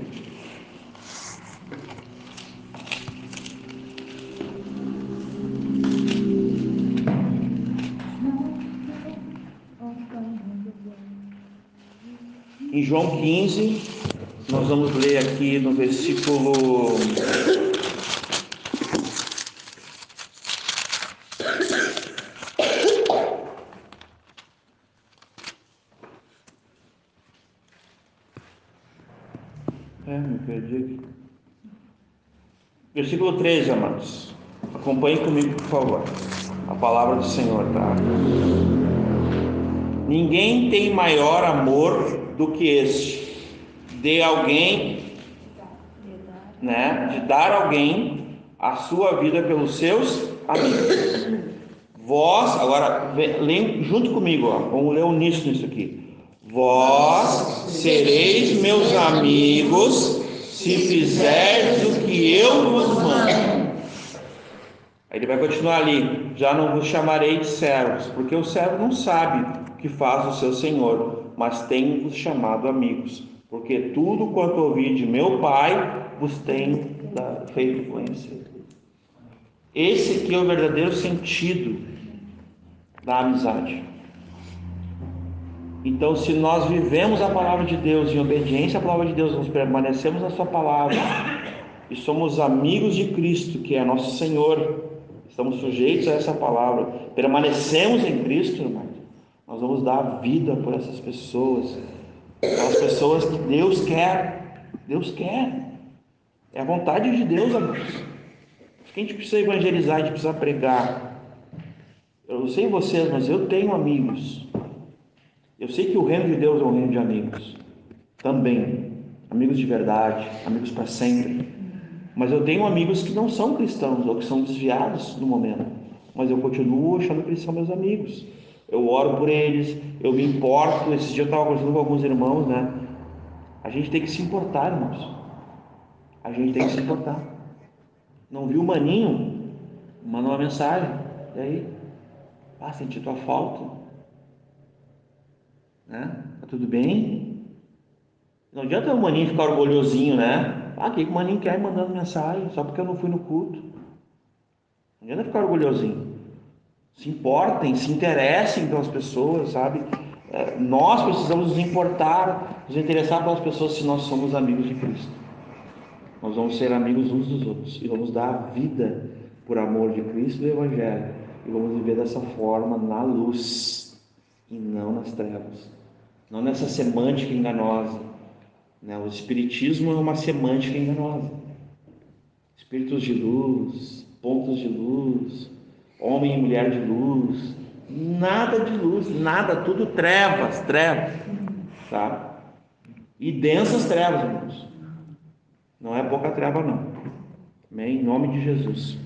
Em João 15, nós vamos ler aqui no versículo 13, amados. Acompanhe comigo, por favor. A palavra do Senhor, tá? Ninguém tem maior amor do que este, de dar alguém a sua vida pelos seus amigos. Vós, agora, leiam junto comigo, ó, vamos ler uníssono isso aqui. Vós sereis meus amigos se fizerdes o que eu vos mando. Aí ele vai continuar ali. Já não vos chamarei de servos, porque o servo não sabe o que faz o seu senhor, mas tenho-vos chamado amigos, porque tudo quanto ouvi de meu Pai vos tenho feito conhecer. Esse aqui é o verdadeiro sentido da amizade. Então, se nós vivemos a palavra de Deus em obediência à palavra de Deus, nós permanecemos na sua palavra e somos amigos de Cristo, que é nosso Senhor, estamos sujeitos a essa palavra, permanecemos em Cristo, irmãos, Nós vamos dar vida por essas pessoas. Aquelas pessoas que Deus quer. Deus quer. É a vontade de Deus, amigos. A gente precisa evangelizar, a gente precisa pregar. Eu não sei vocês, mas eu tenho amigos. Eu sei que o reino de Deus é um reino de amigos. Também. Amigos de verdade, amigos para sempre. Mas eu tenho amigos que não são cristãos ou que são desviados no momento. Mas eu continuo achando que eles são meus amigos. Eu oro por eles, eu me importo. Esse dia eu estava conversando com alguns irmãos, né? A gente tem que se importar, irmãos. A gente tem que se importar. Não viu o maninho? Manda uma mensagem. E aí? Ah, senti tua falta. Né? Tá tudo bem? Não adianta o maninho ficar orgulhosinho, né? Ah, o que o maninho quer mandando mensagem só porque eu não fui no culto? Não adianta ficar orgulhosinho. Se importem, se interessem pelas pessoas, sabe? Nós precisamos nos importar, nos interessar pelas pessoas se nós somos amigos de Cristo. Nós vamos ser amigos uns dos outros e vamos dar a vida por amor de Cristo e do Evangelho e vamos viver dessa forma na luz e não nas trevas, não nessa semântica enganosa, né? O Espiritismo é uma semântica enganosa. Espíritos de luz, pontos de luz, homem e mulher de luz, nada de luz, nada, tudo trevas, tá? E densas trevas, irmãos. Não é pouca treva, não. Amém? Em nome de Jesus.